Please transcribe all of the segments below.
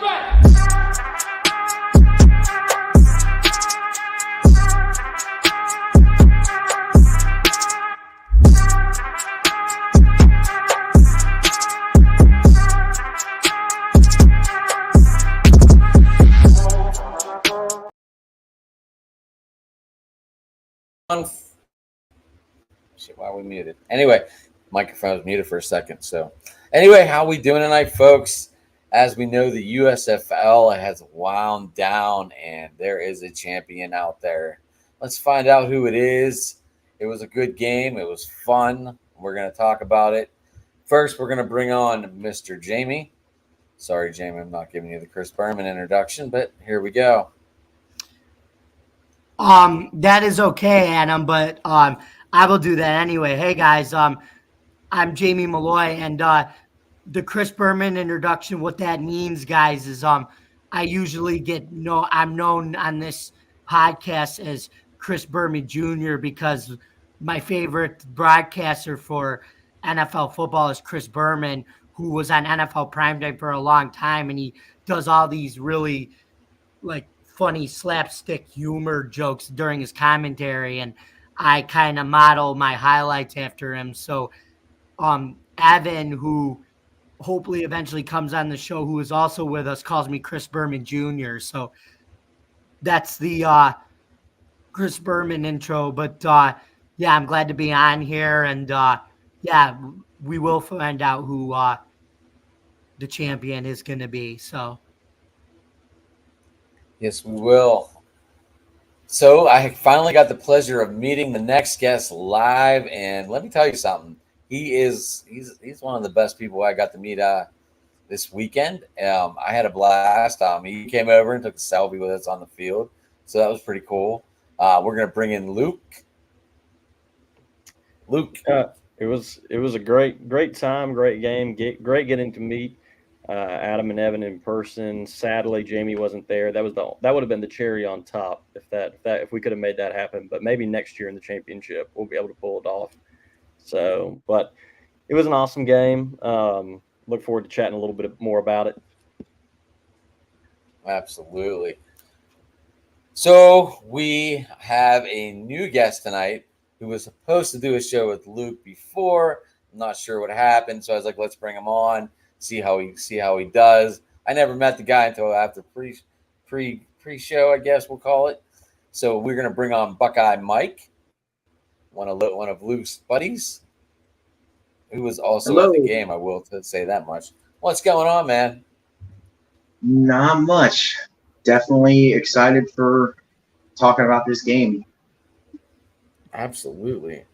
Shit, why are we muted? Anyway, microphone was muted for a second. So, anyway, how we doing tonight, folks? As we know, the USFL has wound down, and there is a champion out there. Let's find out who it is. It was a good game. It was fun. We're going to talk about it. First, we're going to bring on Mr. Jamie. Sorry, Jamie, I'm not giving you the Chris Berman introduction, but here we go. That is okay, Adam, but I will do that anyway. Hey guys, I'm Jamie Malloy, and the Chris Berman introduction. What that means, guys, is I usually I'm known on this podcast as Chris Berman Jr. because my favorite broadcaster for NFL football is Chris Berman, who was on NFL Primetime for a long time, and he does all these really funny slapstick humor jokes during his commentary, and I kind of model my highlights after him. So Evan, who hopefully eventually comes on the show, who is also with us, calls me Chris Berman Jr. So that's the Chris Berman intro. But yeah, I'm glad to be on here, and yeah, we will find out who the champion is going to be. So yes, we will. So I finally got the pleasure of meeting the next guest live, and let me tell you something. He's one of the best people I got to meet this weekend. I had a blast. He came over and took a selfie with us on the field, so that was pretty cool. We're gonna bring in Luke. It was a great time, great game, great getting to meet Adam and Evan in person. Sadly, Jamie wasn't there. That would have been the cherry on top if we could have made that happen. But maybe next year in the championship we'll be able to pull it off. So, but it was an awesome game. Look forward to chatting a little bit more about it. Absolutely. So we have a new guest tonight who was supposed to do a show with Luke before. I'm not sure what happened, so I was like, let's bring him on. See how he does. I never met the guy until after pre-show, I guess we'll call it. So we're gonna bring on Buckeye Mike, one of Luke's buddies, who was also at the game. I will say that much. What's going on, man? Not much. Definitely excited for talking about this game. Absolutely.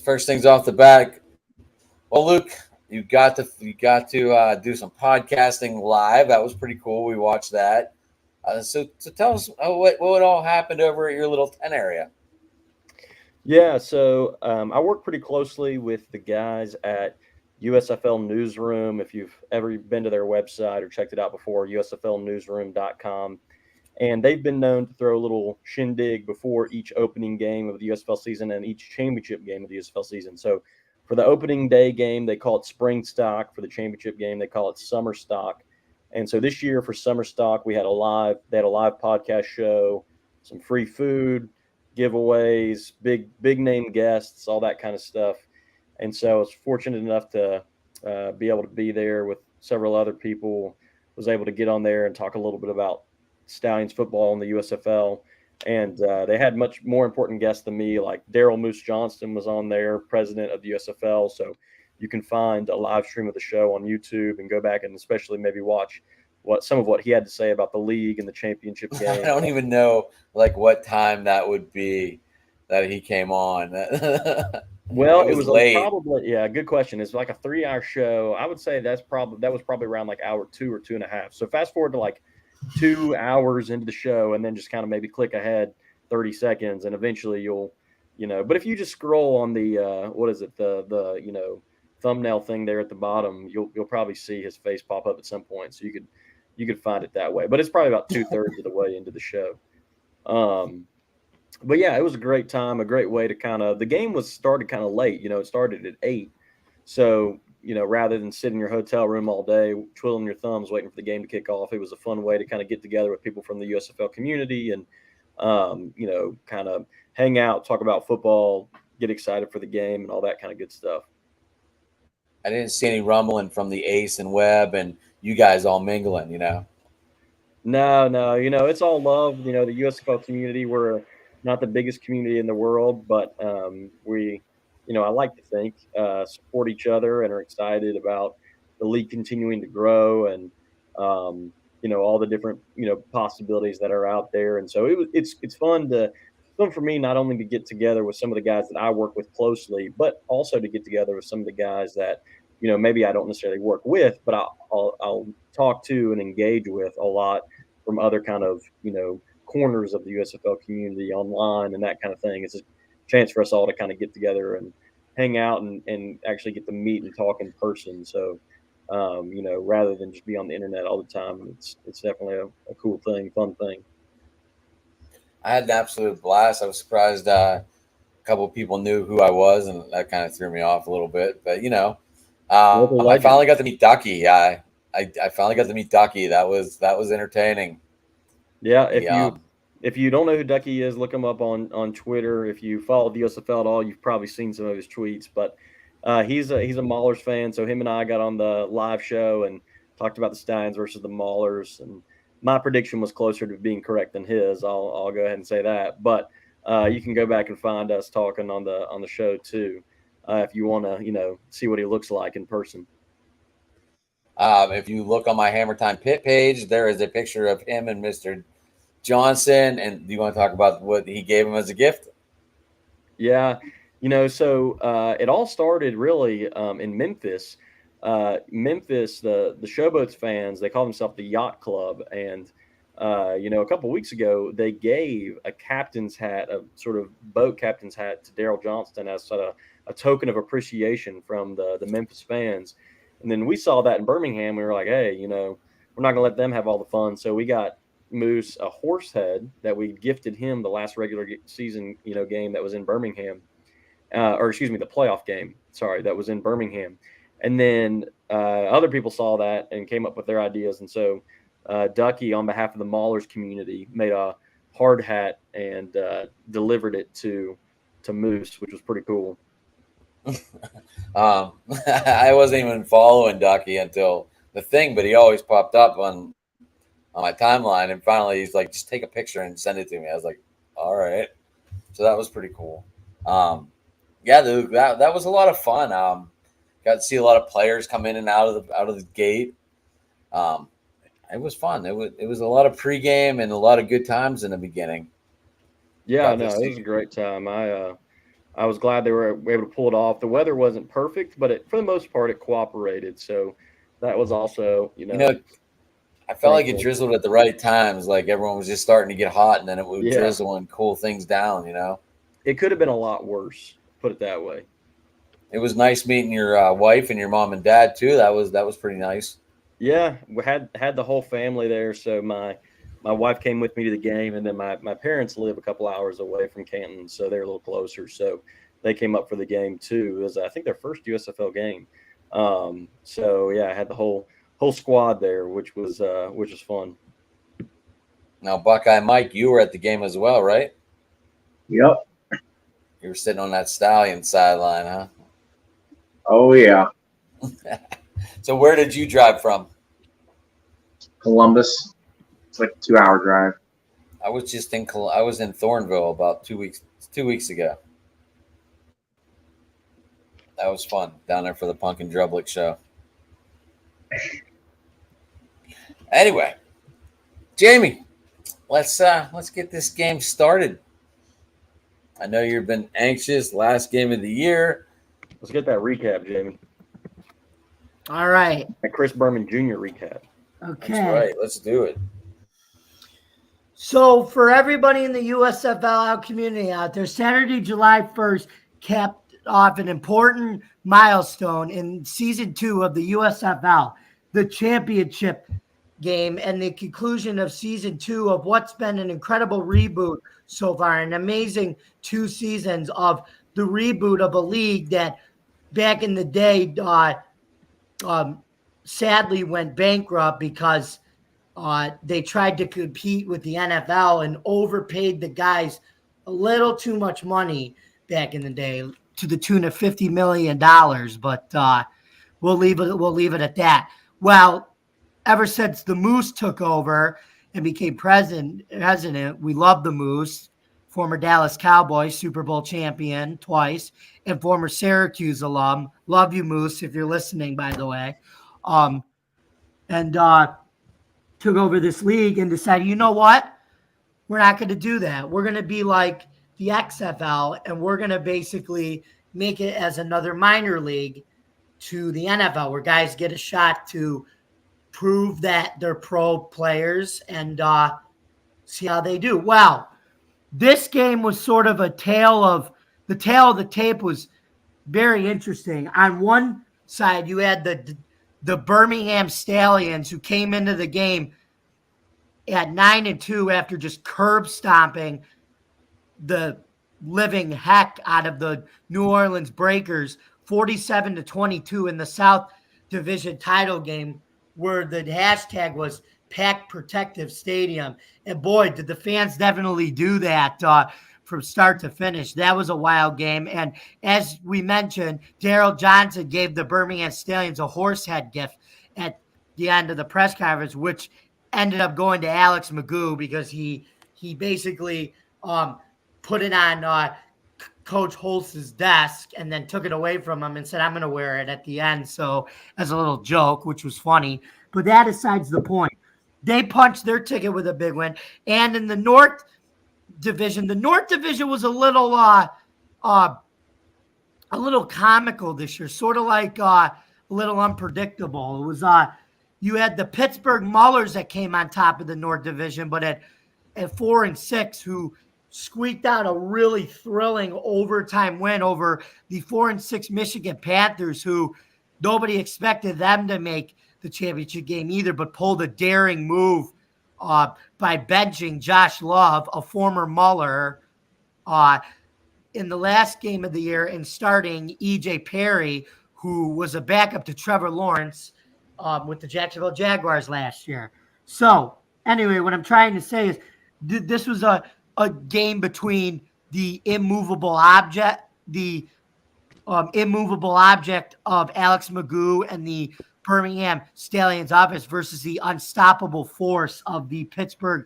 First things off the bat. Well, Luke, you got to do some podcasting live. That was pretty cool. We watched that. So tell us what all happened over at your little tent area. Yeah, so I work pretty closely with the guys at USFL Newsroom. If you've ever been to their website or checked it out before, usflnewsroom.com. And they've been known to throw a little shindig before each opening game of the USFL season and each championship game of the USFL season. So for the opening day game, they call it spring stock. For the championship game, they call it summer stock. And so this year for summer stock, they had a live podcast show, some free food, giveaways, big name guests, all that kind of stuff. And so I was fortunate enough to be able to be there with several other people. Was able to get on there and talk a little bit about Stallions football in the USFL. And they had much more important guests than me, like Daryl Moose Johnston was on there, president of the USFL. So you can find a live stream of the show on YouTube and go back and especially maybe watch some of what he had to say about the league and the championship game. I don't even know what time that would be that he came on. Well, it was late. Good question. It's like a 3-hour show. I would say that was probably around like hour 2 or 2.5. So fast forward to like 2 hours into the show and then just kind of maybe click ahead 30 seconds and eventually you'll, but if you just scroll on the, the thumbnail thing there at the bottom, you'll probably see his face pop up at some point. So you could find it that way, but it's probably about 2/3 of the way into the show. But yeah, it was a great time, a great way to the game started kind of late, it started at 8. So rather than sit in your hotel room all day, twiddling your thumbs, waiting for the game to kick off, it was a fun way to kind of get together with people from the USFL community and, kind of hang out, talk about football, get excited for the game and all that kind of good stuff. I didn't see any rumbling from the Ace and Webb and you guys all mingling, No, it's all love. The USFL community, we're not the biggest community in the world, but we, I like to think, support each other and are excited about the league continuing to grow and, all the different, possibilities that are out there. And so it's fun for me, not only to get together with some of the guys that I work with closely, but also to get together with some of the guys that, maybe I don't necessarily work with, but I'll talk to and engage with a lot from other kind of, corners of the USFL community online and that kind of thing. It's a chance for us all to kind of get together and hang out and actually get to meet and talk in person. So, rather than just be on the internet all the time, it's definitely a cool thing, fun thing. I had an absolute blast. I was surprised a couple of people knew who I was, and that kind of threw me off a little bit. But I finally got to meet Ducky. I finally got to meet Ducky. That was entertaining. Yeah, if you don't know who Ducky is, look him up on Twitter. If you follow the USFL at all, you've probably seen some of his tweets. But he's a Maulers fan, so him and I got on the live show and talked about the Steins versus the Maulers, and my prediction was closer to being correct than his. I'll go ahead and say that. But you can go back and find us talking on the show too, if you want to see what he looks like in person. If you look on my Hammer Time Pit page, there is a picture of him and Mr. Johnson. And do you want to talk about what he gave him as a gift? Yeah, so it all started really in Memphis. Memphis, the Showboats fans, they call themselves the Yacht Club. And, a couple of weeks ago, they gave a captain's hat, a sort of boat captain's hat to Daryl Johnston as sort of a token of appreciation from the Memphis fans. And then we saw that in Birmingham. We were like, hey, we're not going to let them have all the fun. So we got Moose a horse head that we gifted him the last regular season, game that was in Birmingham. The playoff game, that was in Birmingham. And then other people saw that and came up with their ideas. And so Ducky, on behalf of the Maulers community, made a hard hat and delivered it to Moose, which was pretty cool. I wasn't even following Ducky until the thing, but he always popped up on my timeline. And finally, he's like, just take a picture and send it to me. I was like, all right. So that was pretty cool. That was a lot of fun. Got to see a lot of players come in and out of the gate. It was fun. It was a lot of pregame and a lot of good times in the beginning. Yeah, it was a great time. I was glad they were able to pull it off. The weather wasn't perfect, but for the most part, it cooperated. So that was also, I felt like it drizzled at the right times. Like everyone was just starting to get hot, and then it would drizzle and cool things down. It could have been a lot worse. Put it that way. It was nice meeting your wife and your mom and dad too. That was pretty nice. Yeah, we had the whole family there. So my wife came with me to the game, and then my parents live a couple hours away from Canton, so they're a little closer. So they came up for the game too. It was, I think, their first USFL game. So yeah, I had the whole squad there, which was fun. Now, Buckeye Mike, you were at the game as well, right? Yep. You were sitting on that stallion sideline, huh? Oh yeah. So where did you drive from? Columbus. It's like a 2-hour drive. I was just in Thornville about 2 weeks ago. That was fun down there for the Punk and Drublick show. Anyway, Jamie, let's get this game started. I know you've been anxious. Last game of the year. Let's get that recap, Jamie. All right. That Chris Berman Jr. recap. Okay. That's right. Let's do it. So for everybody in the USFL community out there, Saturday, July 1st capped off an important milestone in season 2 of the USFL, the championship game, and the conclusion of season 2 of what's been an incredible reboot so far, an amazing 2 seasons of the reboot of a league that back in the day sadly went bankrupt because they tried to compete with the NFL and overpaid the guys a little too much money back in the day, to the tune of $50 million. But we'll leave it at that. Well, ever since the Moose took over and became president, we love the Moose, former Dallas Cowboys, Super Bowl champion twice, and former Syracuse alum. Love you, Moose, if you're listening, by the way. And took over this league and decided, you know what? We're not going to do that. We're going to be like the XFL, and we're going to basically make it as another minor league to the NFL, where guys get a shot to prove that they're pro players and see how they do. Well, this game was sort of the tail of the tape was very interesting. On one side, you had the Birmingham Stallions, who came into the game at 9-2 after just curb stomping the living heck out of the New Orleans Breakers, 47-22 in the South Division title game, where the hashtag was Pack Protective Stadium. And boy, did the fans definitely do that from start to finish. That was a wild game. And as we mentioned, Daryl Johnson gave the Birmingham Stallions a horse head gift at the end of the press conference, which ended up going to Alex Magoo because he basically put it on Coach Holtz's desk and then took it away from him and said, I'm going to wear it at the end. So as a little joke, which was funny, but that aside's the point. They punched their ticket with a big win. And in the North Division was a little comical this year, sort of like a little unpredictable. It was you had the Pittsburgh Maulers that came on top of the North Division, but at 4-6, who squeaked out a really thrilling overtime win over the 4-6 Michigan Panthers, who nobody expected them to make the championship game either, but pulled a daring move by benching Josh Love, a former Muller, in the last game of the year, and starting E.J. Perry, who was a backup to Trevor Lawrence with the Jacksonville Jaguars last year. So anyway, what I'm trying to say is this was a game between the immovable object of Alex Magoo and the Birmingham Stallions offense versus the unstoppable force of the Pittsburgh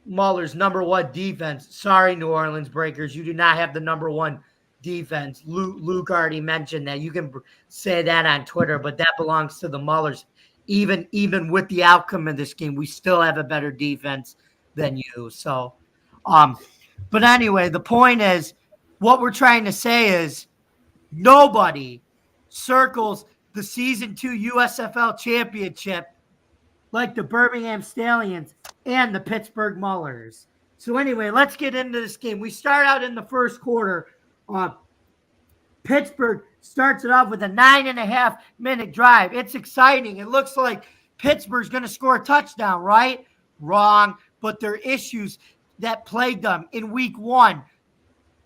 Maulers' number one defense. Sorry, New Orleans Breakers, you do not have the number one defense. Luke already mentioned that. You can say that on Twitter, but that belongs to the Maulers. Even with the outcome of this game, we still have a better defense than you. So, but anyway, the point is, what we're trying to say is nobody circles the Season 2 USFL championship like the Birmingham Stallions and the Pittsburgh Maulers. So anyway, let's get into this game. We start out in the first quarter. Pittsburgh starts it off with a 9.5-minute drive. It's exciting. It looks like Pittsburgh's going to score a touchdown, right? Wrong. But there are issues that plagued them in week 1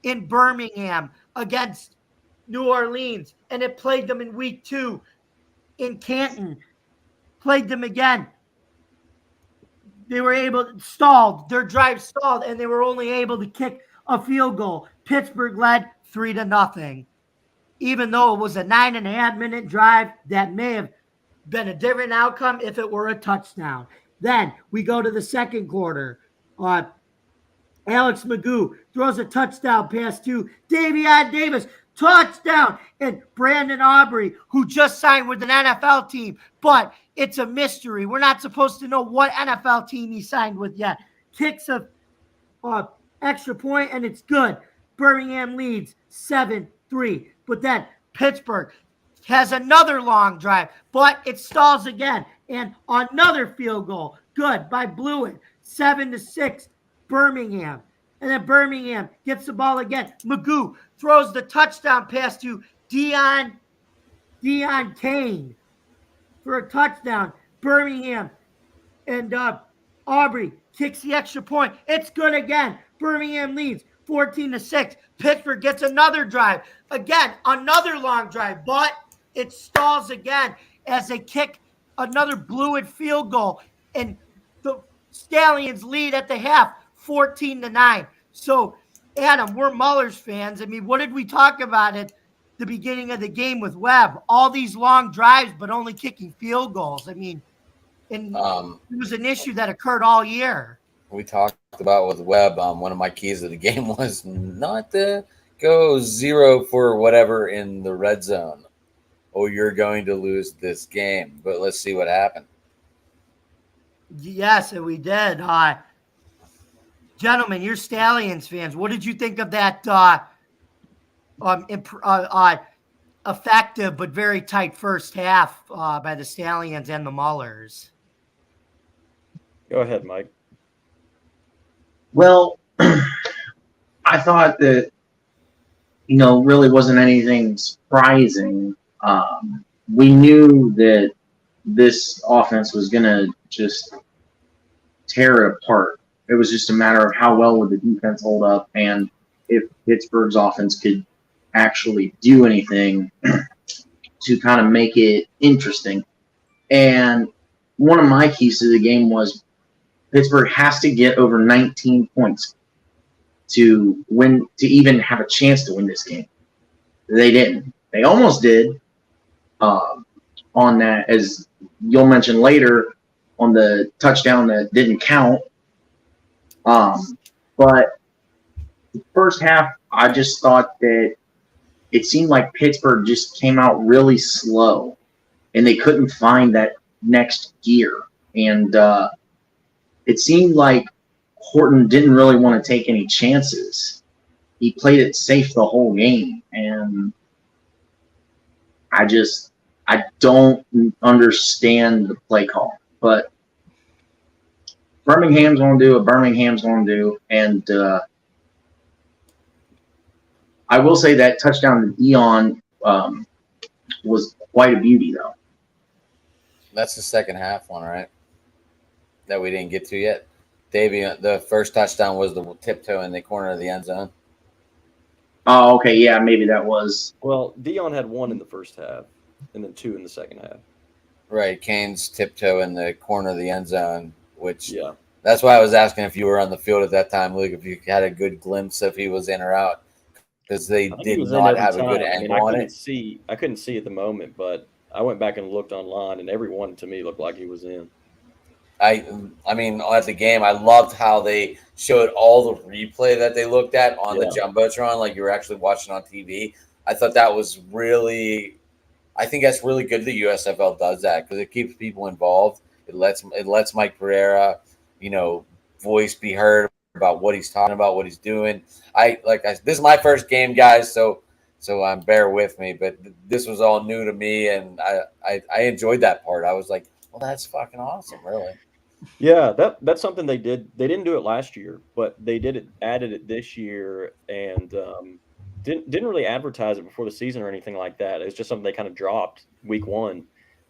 in Birmingham against New Orleans, and it plagued them in week 2 in Canton. Plagued them again. They were their drive stalled, and they were only able to kick a field goal. Pittsburgh led 3-0. Even though it was a 9.5-minute drive, that may have been a different outcome if it were a touchdown. Then we go to the second quarter. Alex Magoo throws a touchdown pass to Davion Davis. Touchdown. And Brandon Aubrey, who just signed with an NFL team, but it's a mystery. We're not supposed to know what NFL team he signed with yet. Kicks a extra point, and it's good. Birmingham leads 7-3. But then Pittsburgh has another long drive, but it stalls again. And another field goal. Good by Blewett. 7-6, Birmingham. And then Birmingham gets the ball again. Magoo throws the touchdown pass to Deon Kane for a touchdown. Birmingham and Aubrey kicks the extra point. It's good again. Birmingham leads 14-6. Pittsburgh gets another drive. Again, another long drive, but it stalls again as they kick another blew-it field goal, and the Stallions lead at the half 14-9. So, Adam, we're Mullers fans. I mean, what did we talk about at the beginning of the game with Webb? All these long drives, but only kicking field goals. I mean, and it was an issue that occurred all year. We talked about with Webb. One of my keys of the game was not to go 0 for whatever in the red zone, or you're going to lose this game. But let's see what happened. Yes, and we did. Gentlemen, you're Stallions fans. What did you think of that effective but very tight first half by the Stallions and the Mullers? Go ahead, Mike. Well, I thought that, really wasn't anything surprising. We knew that this offense was going to just tear it apart. It was just a matter of how well would the defense hold up and if Pittsburgh's offense could actually do anything to kind of make it interesting. And one of my keys to the game was Pittsburgh has to get over 19 points to win, to even have a chance to win this game. They didn't. They almost did on that, as you'll mention later, on the touchdown that didn't count. But the first half, I just thought that it seemed like Pittsburgh just came out really slow, and they couldn't find that next gear. And it seemed like Horton didn't really want to take any chances. He played it safe the whole game, and I don't understand the play call. But Birmingham's going to do what Birmingham's going to do, and I will say that touchdown to Dion was quite a beauty, though. That's the second half one, right? That we didn't get to yet. Davey, the first touchdown was the tiptoe in the corner of the end zone. Oh, okay, yeah, maybe that was. Well, Dion had 1 in the first half and then 2 in the second half. Right, Kane's tiptoe in the corner of the end zone, which Yeah. that's why I was asking if you were on the field at that time, Luke, if you had a good glimpse if he was in or out, because they I think did he was in not every have a good time. I angle on it. I couldn't see at the moment, but I went back and looked online, and every one to me looked like he was in. I mean, at the game, I loved how they showed all the replay that they looked at on the Jumbotron, like you were actually watching on TV. I thought that was really – I think that's really good the USFL does that because it keeps people involved. It lets Mike Pereira, voice be heard about what he's talking about, what he's doing. This is my first game, guys, so bear with me. But this was all new to me, and I enjoyed that part. I was like, well, that's fucking awesome, really. Yeah, that's something they did. They didn't do it last year, but they added it this year, and didn't really advertise it before the season or anything like that. It was just something they kind of dropped week 1.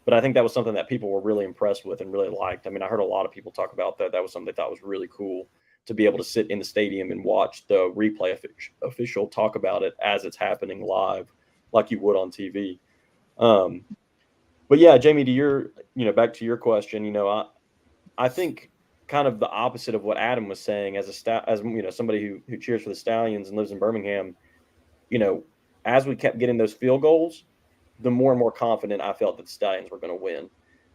But I think that was something that people were really impressed with and really liked. I mean, I heard a lot of people talk about that. That was something they thought was really cool to be able to sit in the stadium and watch the replay official talk about it as it's happening live, like you would on TV. But yeah, Jamie, back to your question, I think kind of the opposite of what Adam was saying as somebody who cheers for the Stallions and lives in Birmingham, as we kept getting those field goals, the more and more confident I felt that the Stallions were going to win,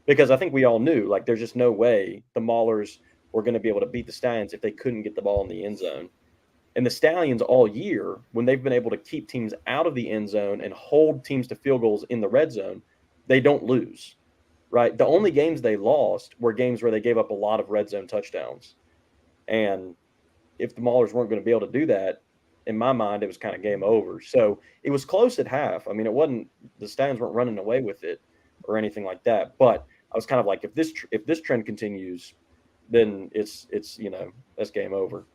because I think we all knew, like, there's just no way the Maulers were going to be able to beat the Stallions if they couldn't get the ball in the end zone. And the Stallions all year, when they've been able to keep teams out of the end zone and hold teams to field goals in the red zone, they don't lose, right? The only games they lost were games where they gave up a lot of red zone touchdowns. And if the Maulers weren't going to be able to do that, in my mind, it was kind of game over. So it was close at half. I mean, the Stallions weren't running away with it or anything like that. But I was kind of like, if this trend continues, then it's that's game over.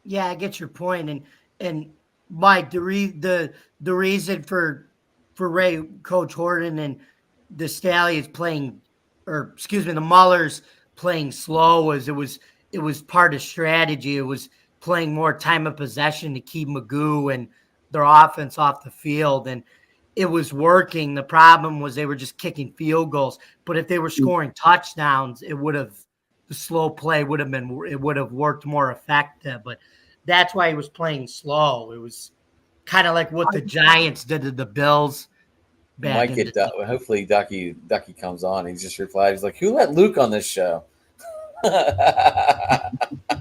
Yeah, I get your point. And Mike, the reason for Ray, Coach Horton and the Stallions the Mullers playing slow was it was part of strategy. It was playing more time of possession to keep Magoo and their offense off the field, and it was working. The problem was they were just kicking field goals. But if they were scoring touchdowns, the slow play would have worked more effective. But that's why he was playing slow. It was kind of like what the Giants did to the Bills. Might get hopefully Ducky comes on. He just replied, he's like, "Who let Luke on this show?" Tell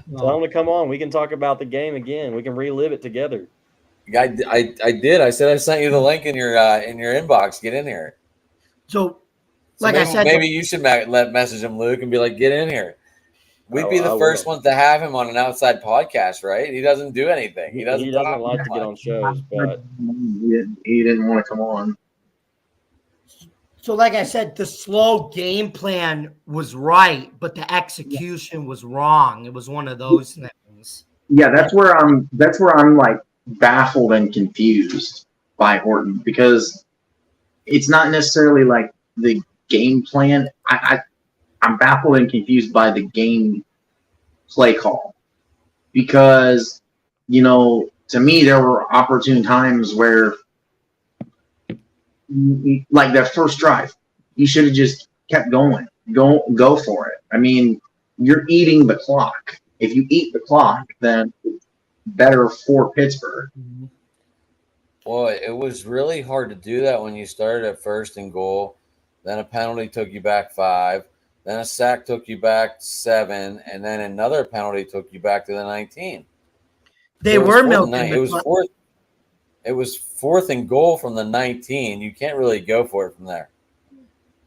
him to come on. We can talk about the game again. We can relive it together. I did. I said I sent you the link in your inbox. Get in here. So like maybe, I said, maybe you should message him, Luke, and be like, "Get in here." We'd be the first ones to have him on an outside podcast, right? He doesn't do anything. He doesn't like to get on shows, but he didn't want to come on. So like I said, the slow game plan was right, but the execution was wrong. It was one of those things. Yeah, that's where I'm like baffled and confused by Horton, because it's not necessarily like the game plan. I'm baffled and confused by the game play call, because, you know, to me, there were opportune times where, like that first drive, you should have just kept going. Go for it. I mean, you're eating the clock. If you eat the clock, then it's better for Pittsburgh. Well, it was really hard to do that when you started at 1st and goal. Then a penalty took you back 5. Then a sack took you back 7, and then another penalty took you back to the 19. They were milking. It was fourth. It was 4th and goal from the 19. You can't really go for it from there.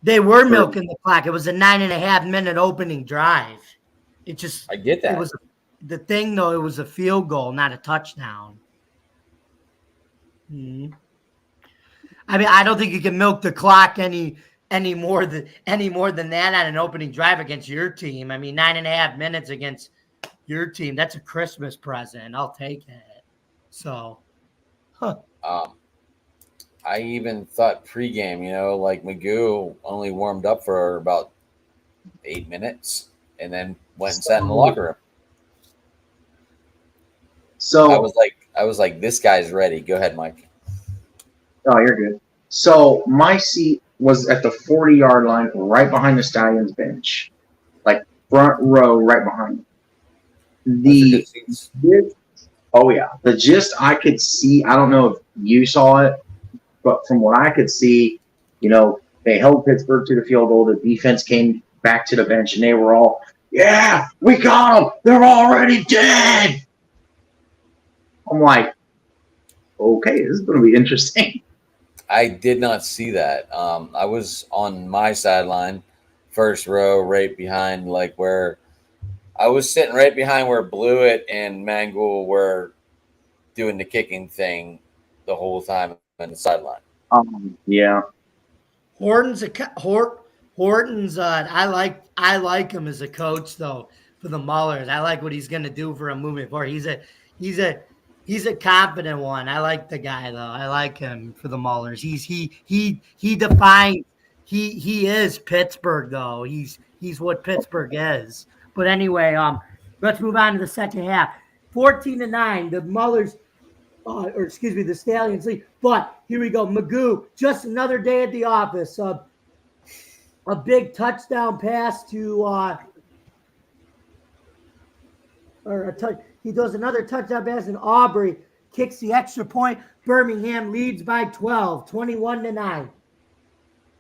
They were milking the clock. It was a 9.5-minute opening drive. I get that. It was the thing, though. It was a field goal, not a touchdown. I mean, I don't think you can milk the clock any more than that on an opening drive against your team. I mean, 9.5 minutes against your team, that's a Christmas present. I'll take it. So, I even thought pregame, you know, like Magoo only warmed up for about 8 minutes and then went and sat in the locker room. So I was like, this guy's ready. Go ahead, Mike. Oh, you're good. So my seat was at the 40-yard line, right behind the Stallions bench, like front row, right behind. The gist I could see. I don't know if you saw it, but from what I could see, you know, they held Pittsburgh to the field goal. The defense came back to the bench, and they were all, "Yeah, we got them. They're already dead." I'm like, okay, this is going to be interesting. I did not see that. I was on my sideline, 1st row, right behind, like where I was sitting right behind where Blewett and Mangold were doing the kicking thing the whole time on the sideline. Yeah. Horton's I like him as a coach, though, for the Maulers. I like what he's going to do for him moving forward. He's a confident one. I like the guy, though. I like him for the Maulers. He defines. He is Pittsburgh, though. He's what Pittsburgh is. But anyway, let's move on to the second half. 14-9, the Maulers, the Stallions lead. But here we go. Magoo, just another day at the office. A big touchdown pass to he does another touchdown pass, and Aubrey kicks the extra point. Birmingham leads by 12, 21-9.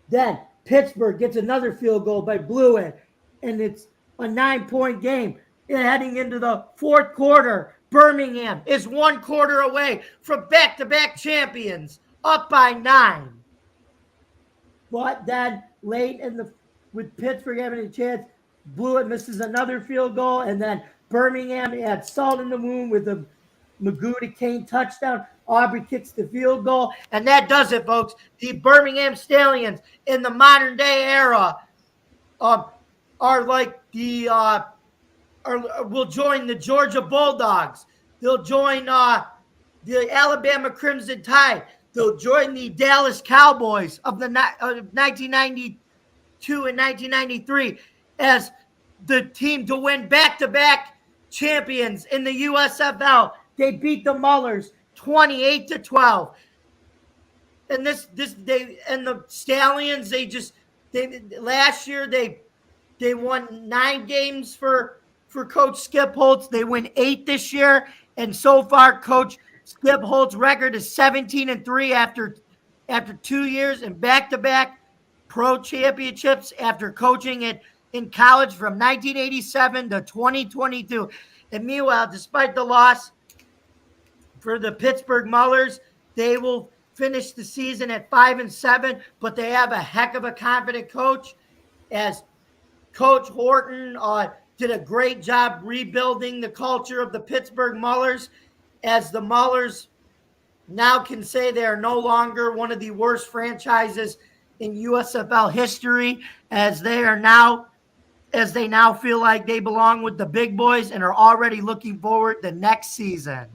Then Pittsburgh gets another field goal by Blewett, and it's a 9-point game. And heading into the 4th quarter, Birmingham is 1 quarter away from back-to-back champions, up by 9. But then late with Pittsburgh having a chance, Blewett misses another field goal, and then Birmingham had salt in the wound with a Magoo to Kane touchdown. Aubrey kicks the field goal, and that does it, folks. The Birmingham Stallions in the modern day era are like will join the Georgia Bulldogs. They'll join the Alabama Crimson Tide. They'll join the Dallas Cowboys of 1992 and 1993 as the team to win back-to-back champions in the USFL. They beat the Maulers 28-12. And the Stallions, last year they won 9 games for Coach Skip Holtz. They win 8 this year, and so far Coach Skip Holtz's record is 17-3 after 2 years and back-to-back pro championships after coaching in college from 1987 to 2022. And meanwhile, despite the loss for the Pittsburgh Maulers, they will finish the season at 5-7, but they have a heck of a confident coach, as Coach Horton did a great job rebuilding the culture of the Pittsburgh Maulers, as the Maulers now can say they are no longer one of the worst franchises in USFL history, as they now feel like they belong with the big boys and are already looking forward to next season.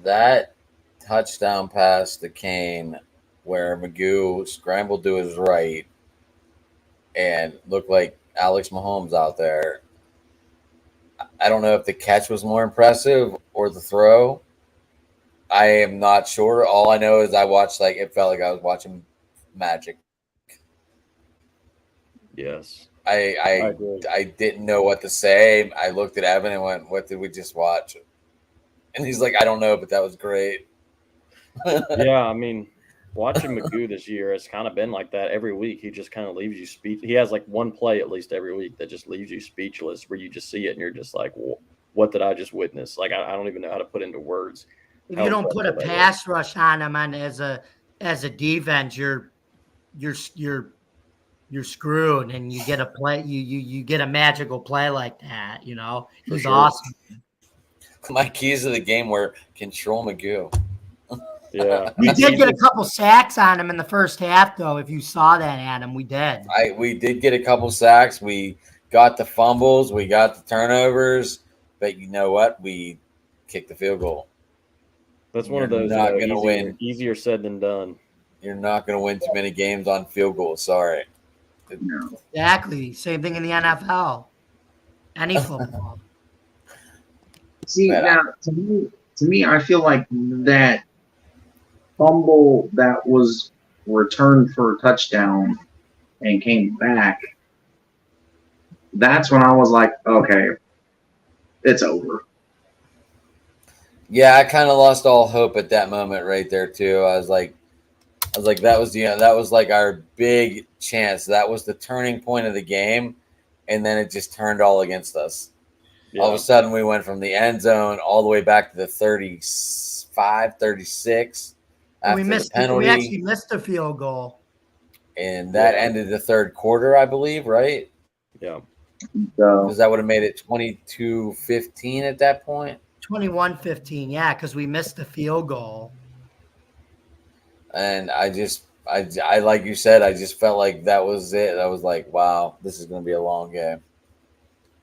That touchdown pass to Kane where Magoo scrambled to his right and looked like Alex Mahomes out there. I don't know if the catch was more impressive or the throw. I am not sure. All I know is it felt like I was watching magic. Yes. I didn't know what to say. I looked at Evan and went, "What did we just watch?" And he's like, "I don't know, but that was great." Yeah, I mean, watching Magoo this year has kind of been like that every week. He just kind of leaves you He has like one play at least every week that just leaves you speechless, where you just see it and you're just like, "What did I just witness?" Like I don't even know how to put into words. If you don't put a pass rush on him as a defense, you're screwed, and you get a play. You get a magical play like that. You know, it was awesome. My keys to the game were control Magoo. Yeah, we did get a couple sacks on him in the first half, though. If you saw that, Adam, we did. We did get a couple sacks. We got the fumbles. We got the turnovers. But you know what? We kicked the field goal. That's one of those easier said than done. You're not going to win too many games on field goals. Sorry. No. Exactly. Same thing in the NFL. Any football. See, now, to me, I feel like that fumble that was returned for a touchdown and came back, that's when I was like, okay, it's over. Yeah, I kind of lost all hope at that moment right there too. I was like, that was like our big chance. That was the turning point of the game, and then it just turned all against us. Yeah. All of a sudden, we went from the end zone all the way back to the 35, 36 after the penalty. We actually missed a field goal, and that ended the third quarter, I believe. Right? Yeah. Because that would have made it 22-15 at that point. 21-15, yeah, because we missed the field goal. And I like you said, I just felt like that was it. I was like, wow, this is going to be a long game.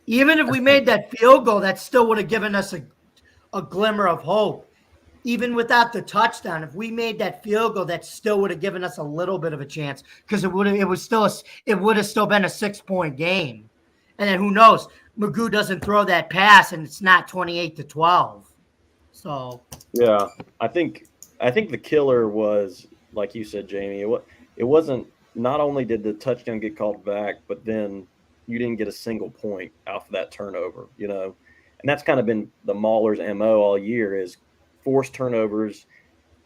Even if we made that field goal, that still would have given us a glimmer of hope. Even without the touchdown, if we made that field goal, that still would have given us a little bit of a chance, because it would have still been a 6-point game. And then who knows? Magoo doesn't throw that pass, and it's not 28-12. So yeah, I think the killer was, like you said, Jamie. It wasn't. Not only did the touchdown get called back, but then you didn't get a single point off of that turnover. You know, and that's kind of been the Maulers' MO all year: is force turnovers,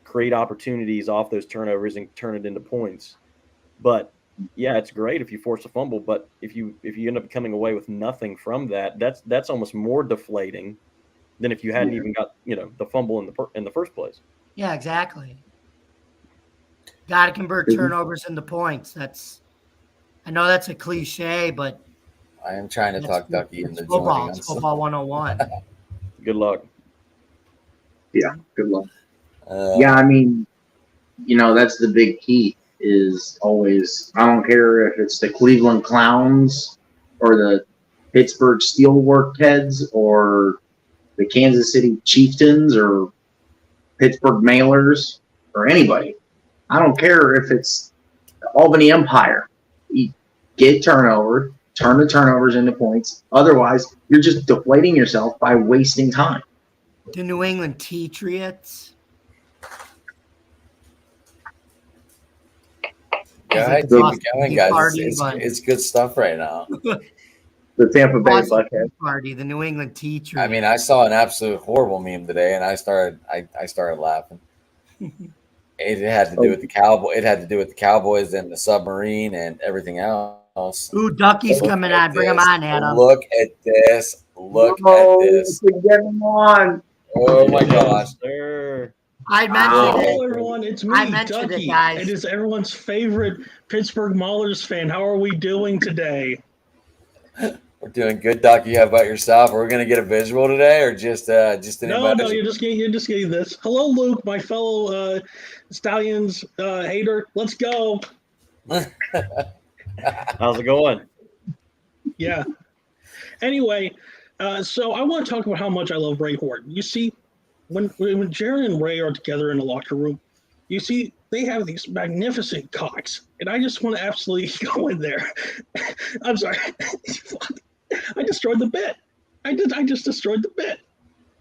create opportunities off those turnovers, and turn it into points. But yeah, it's great if you force a fumble, but if you end up coming away with nothing from that, that's almost more deflating than if you hadn't even got the fumble in the first place. Yeah, exactly. Got to convert turnovers into points. I know that's a cliche, but I am trying to talk Ducky into football. joining It's football 101. Good luck. Yeah, good luck. Yeah, I mean, that's the big key. Is always, I don't care if it's the Cleveland Clowns or the Pittsburgh Steelwork Heads or the Kansas City Chieftains or Pittsburgh Mailers or anybody. I don't care if it's the Albany Empire. You get turnover, turn the turnovers into points. Otherwise, you're just deflating yourself by wasting time. The New England Patriots. Go Is ahead, it keep Boston it going, Tea guys. Party, It's, but- it's good stuff right now. The Tampa Bay Boston Buckhead. Tea Party, the New England Patriots. I mean, I saw an absolute horrible meme today, and I started laughing. It had to do with the Cowboy. It had to do with the Cowboys and the submarine and everything else. Ooh, Ducky's Look coming at on. Bring him this. on, Adam. Look at this. Look at this. Get him on. Oh my gosh. Sir. I mentioned Wow. it. Hello, everyone. It's me, I mentioned it, Ducky. guys. It is everyone's favorite Pittsburgh Maulers fan. How are we doing today? We're doing good, Doc. You have about yourself? Are we going to get a visual today, or just an No, emoji? you're just getting this. Hello, Luke, my fellow Stallions hater. Let's go. How's it going? Yeah. Anyway, so I want to talk about how much I love Ray Horton. You see, when Jaron and Ray are together in the locker room, you see they have these magnificent cocks, and I just want to absolutely go in there. I'm sorry, I destroyed the bit. I just destroyed the bit.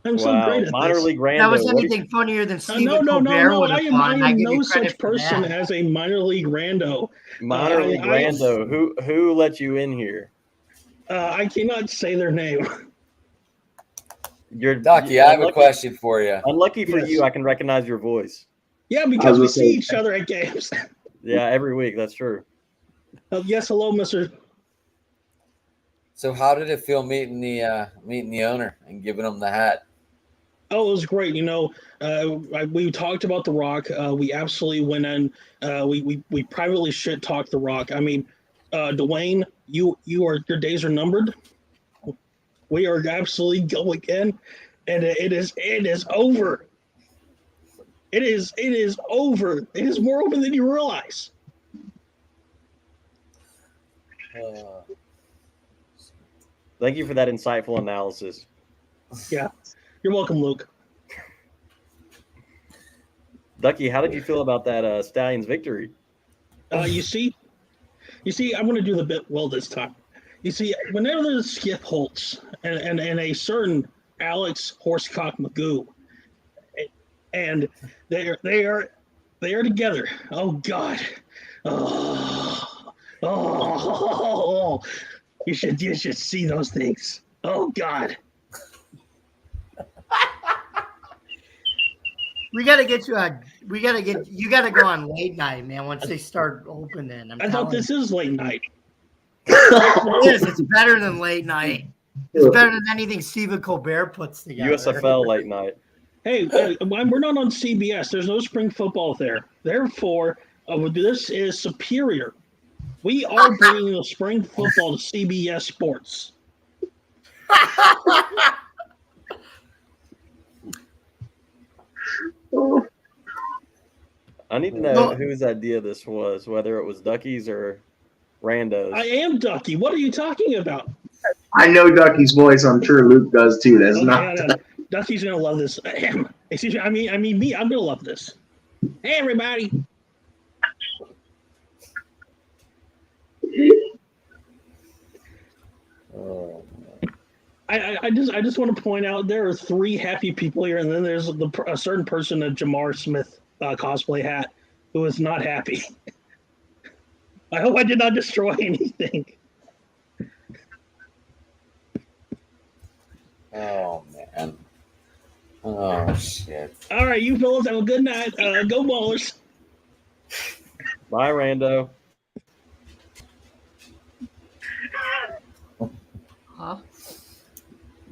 I'm so Wow. great at Minor this. League Rando. That was what do you- anything funnier than Stephen No. Colbert would I have am done. I no give you such credit for person that. as a minor league rando. Minor League I- Rando. Who let you in here? I cannot say their name. You're Docky, I have a unlucky- question for you. Unlucky for Yes. you, I can recognize your voice. Yeah, I because we was gonna see say- each other at games. Yeah, every week. That's true. Yes, hello, Mister. So, how did it feel meeting the owner and giving him the hat? Oh, it was great. You know, we talked about The Rock. We absolutely went in. We privately shit talked The Rock. I mean, Dwayne, your days are numbered. We are absolutely going in, and it is over. It is over. It is more open than you realize. Thank you for that insightful analysis. Yeah, you're welcome, Luke. Ducky, how did you feel about that Stallions victory? You see, I'm going to do the bit well this time. You see, whenever there's Skip Holtz and a certain Alex Horsecock Magoo, and they are together. Oh God, oh, you should see those things. Oh God. You got to go on late night, man, once they start opening. I thought this is late night. It is. It's better than late night. It's better than anything Stephen Colbert puts together. USFL late night. Hey, we're not on CBS. There's no spring football there. Therefore, this is superior. We are bringing the spring football to CBS Sports. I need to know No. whose idea this was, whether it was Ducky's or Rando's. I am Ducky. What are you talking about? I know Ducky's voice. I'm sure Luke does too. That's not. No. Ducky's gonna love this. Excuse me. I mean me. I'm gonna love this. Hey, everybody. Oh, I just want to point out there are 3 happy people here, and then there's a certain person in a Jamar Smith cosplay hat who is not happy. I hope I did not destroy anything. oh man. Oh shit. All right, you fellas have a good night. Go Ballers. Bye, Rando. Huh?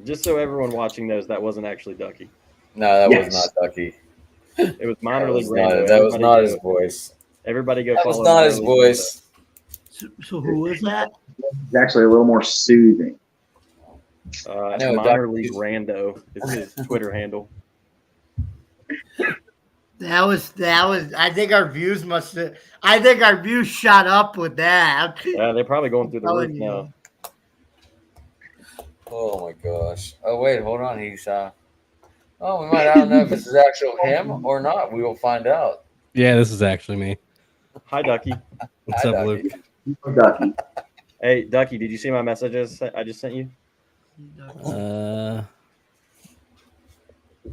Just so everyone watching knows, that wasn't actually Ducky. No, that Yes. was not Ducky. It was minor That league was not, Rando. that was Everybody not go- his voice. Everybody go That was follow not his Minor League voice. So who is that? It's actually a little more soothing. Rando. I know, Minor Ducky- League Rando is his Twitter handle. That was. I think our views shot up with that. Yeah, they're probably going through the roof Telling you. now. Oh my gosh. Oh wait, hold on. He's oh, we might. I don't know if this is actual him or not. We will find out. Yeah, this is actually me. Hi, Ducky. What's Hi, up, Ducky. Luke? Ducky. Hey, Ducky, did you see my messages I just sent you?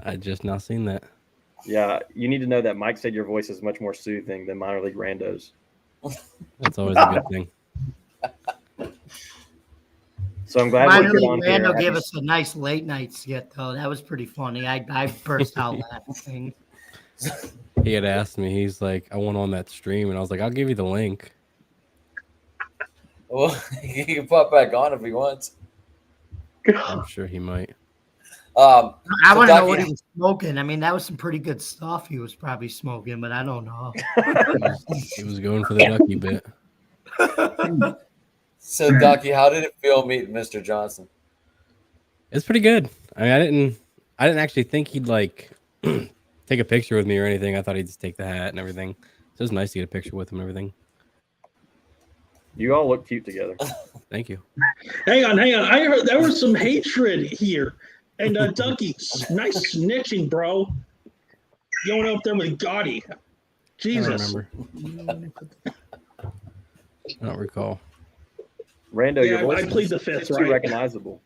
I just not seen that. Yeah, you need to know that Mike said your voice is much more soothing than minor league randos. That's always a good thing. So I'm glad Minor we're good League on here. Rando Have gave you- us a nice late night skit though. That was pretty funny. I burst out laughing. He had asked me. He's like, "I want on that stream," and I was like, "I'll give you the link." Well, he can pop back on if he wants. I'm sure he might. Um, I So, want to know Ducky- what he was smoking. I mean, that was some pretty good stuff he was probably smoking, but I don't know. He was going for the ducky bit. so Ducky, how did it feel meeting Mr. Johnson? It's pretty good. I mean, I didn't actually think he'd like take a picture with me or anything. I thought he'd just take the hat and everything. So it was nice to get a picture with him and everything. You all look cute together. Thank you. Hang on. I heard there was some hatred here. And Ducky, nice snitching, bro. Going up there with Gotti. I Jesus. don't remember. I don't recall. Rando, Yeah, your voice I plead the fifth, is too right? recognizable.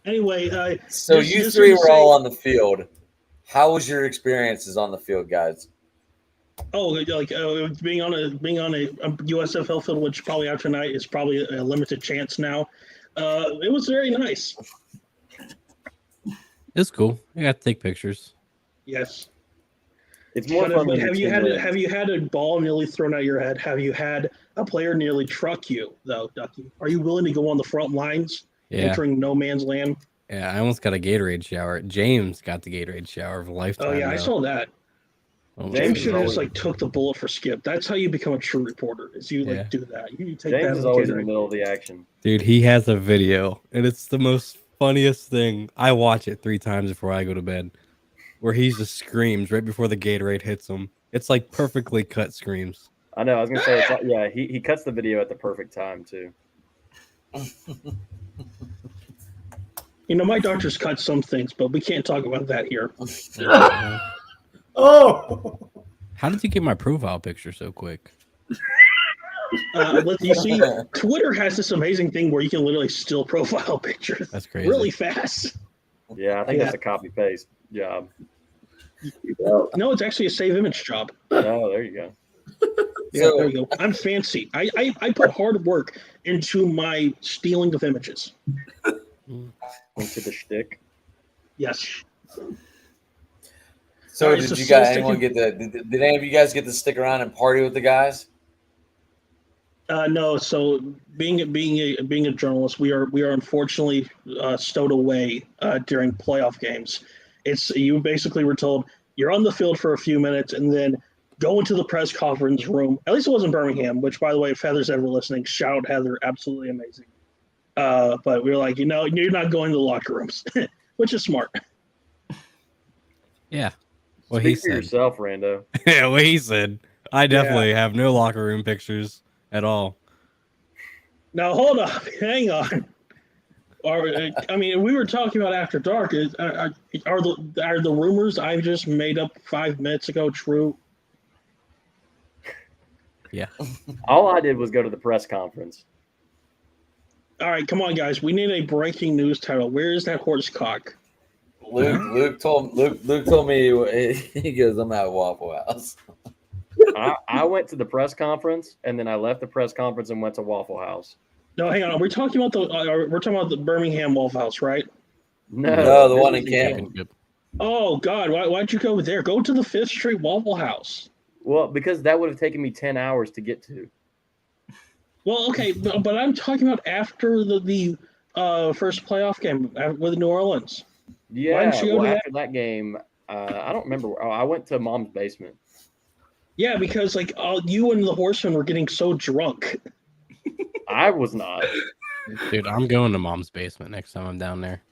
Anyway, So This- you this three was were all saying- on the field. How was your experiences on the field, guys? being on a USFL field, which probably after tonight is probably a limited chance now. It was very nice. It's cool. I got to take pictures. Yes. It's more But fun than have the you team had wins. have you had a ball nearly thrown out of your head? Have you had a player nearly truck you though, Ducky? Are you willing to go on the front lines, Yeah. entering no man's land? Yeah, I almost got a Gatorade shower. James got the Gatorade shower of a lifetime. Oh yeah, I though. saw that. Oh, James James is should have just always- took the bullet for Skip. That's how you become a true reporter. Is you Yeah. do that. You take James that. is and always get in the it. middle of the action. Dude, he has a video, and it's the most funniest thing. I watch it 3 times before I go to bed, where he just screams right before the Gatorade hits him. It's like perfectly cut screams. I know. I was gonna say, it's like, yeah, he cuts the video at the perfect time too. You know, my doctor's cut some things, but we can't talk about that here. Oh, How did you get my profile picture so quick? You see, Twitter has this amazing thing where you can literally steal profile pictures That's crazy. really fast. Yeah, I think Yeah. that's a copy paste job. No, it's actually a save image job. Oh, there you go. Yeah, So- there you go. I'm fancy. I put hard work into my stealing of images. Into the shtick. Yes. So Alright, did so you still guys anyone sticking- get did any of you guys get to stick around and party with the guys? No. So being a journalist, we are unfortunately stowed away during playoff games. It's you basically were told you're on the field for a few minutes and then go into the press conference room. At least it wasn't Birmingham, which by the way, if Heather's ever listening, shout out Heather, absolutely amazing. But we were like, you're not going to the locker rooms, which is smart. Yeah. What he Speak for said. yourself, Rando. Yeah, what he said. I definitely have no locker room pictures at all. Now hold up, hang on. I mean, we were talking about after dark. Are the rumors I just made up 5 minutes ago true? All I did was go to the press conference. All right, come on, guys. We need a breaking news title. Where is that horse cock? Luke told me he goes, I'm at Waffle House. I went to the press conference and then I left the press conference and went to Waffle House. No, hang on. We're talking about the Birmingham Waffle House, right? No, the this one was in Camden. Championship. Oh God, why'd you go there? Go to the 5th Street Waffle House. Well, because that would have taken me 10 hours to get to. Well, okay, but I'm talking about after the first playoff game with New Orleans. Yeah, didn't you go well, to that? after that game, I don't remember. Oh, I went to Mom's basement. Yeah, because like you and the Horsemen were getting so drunk. I was not. Dude, I'm going to mom's basement next time I'm down there.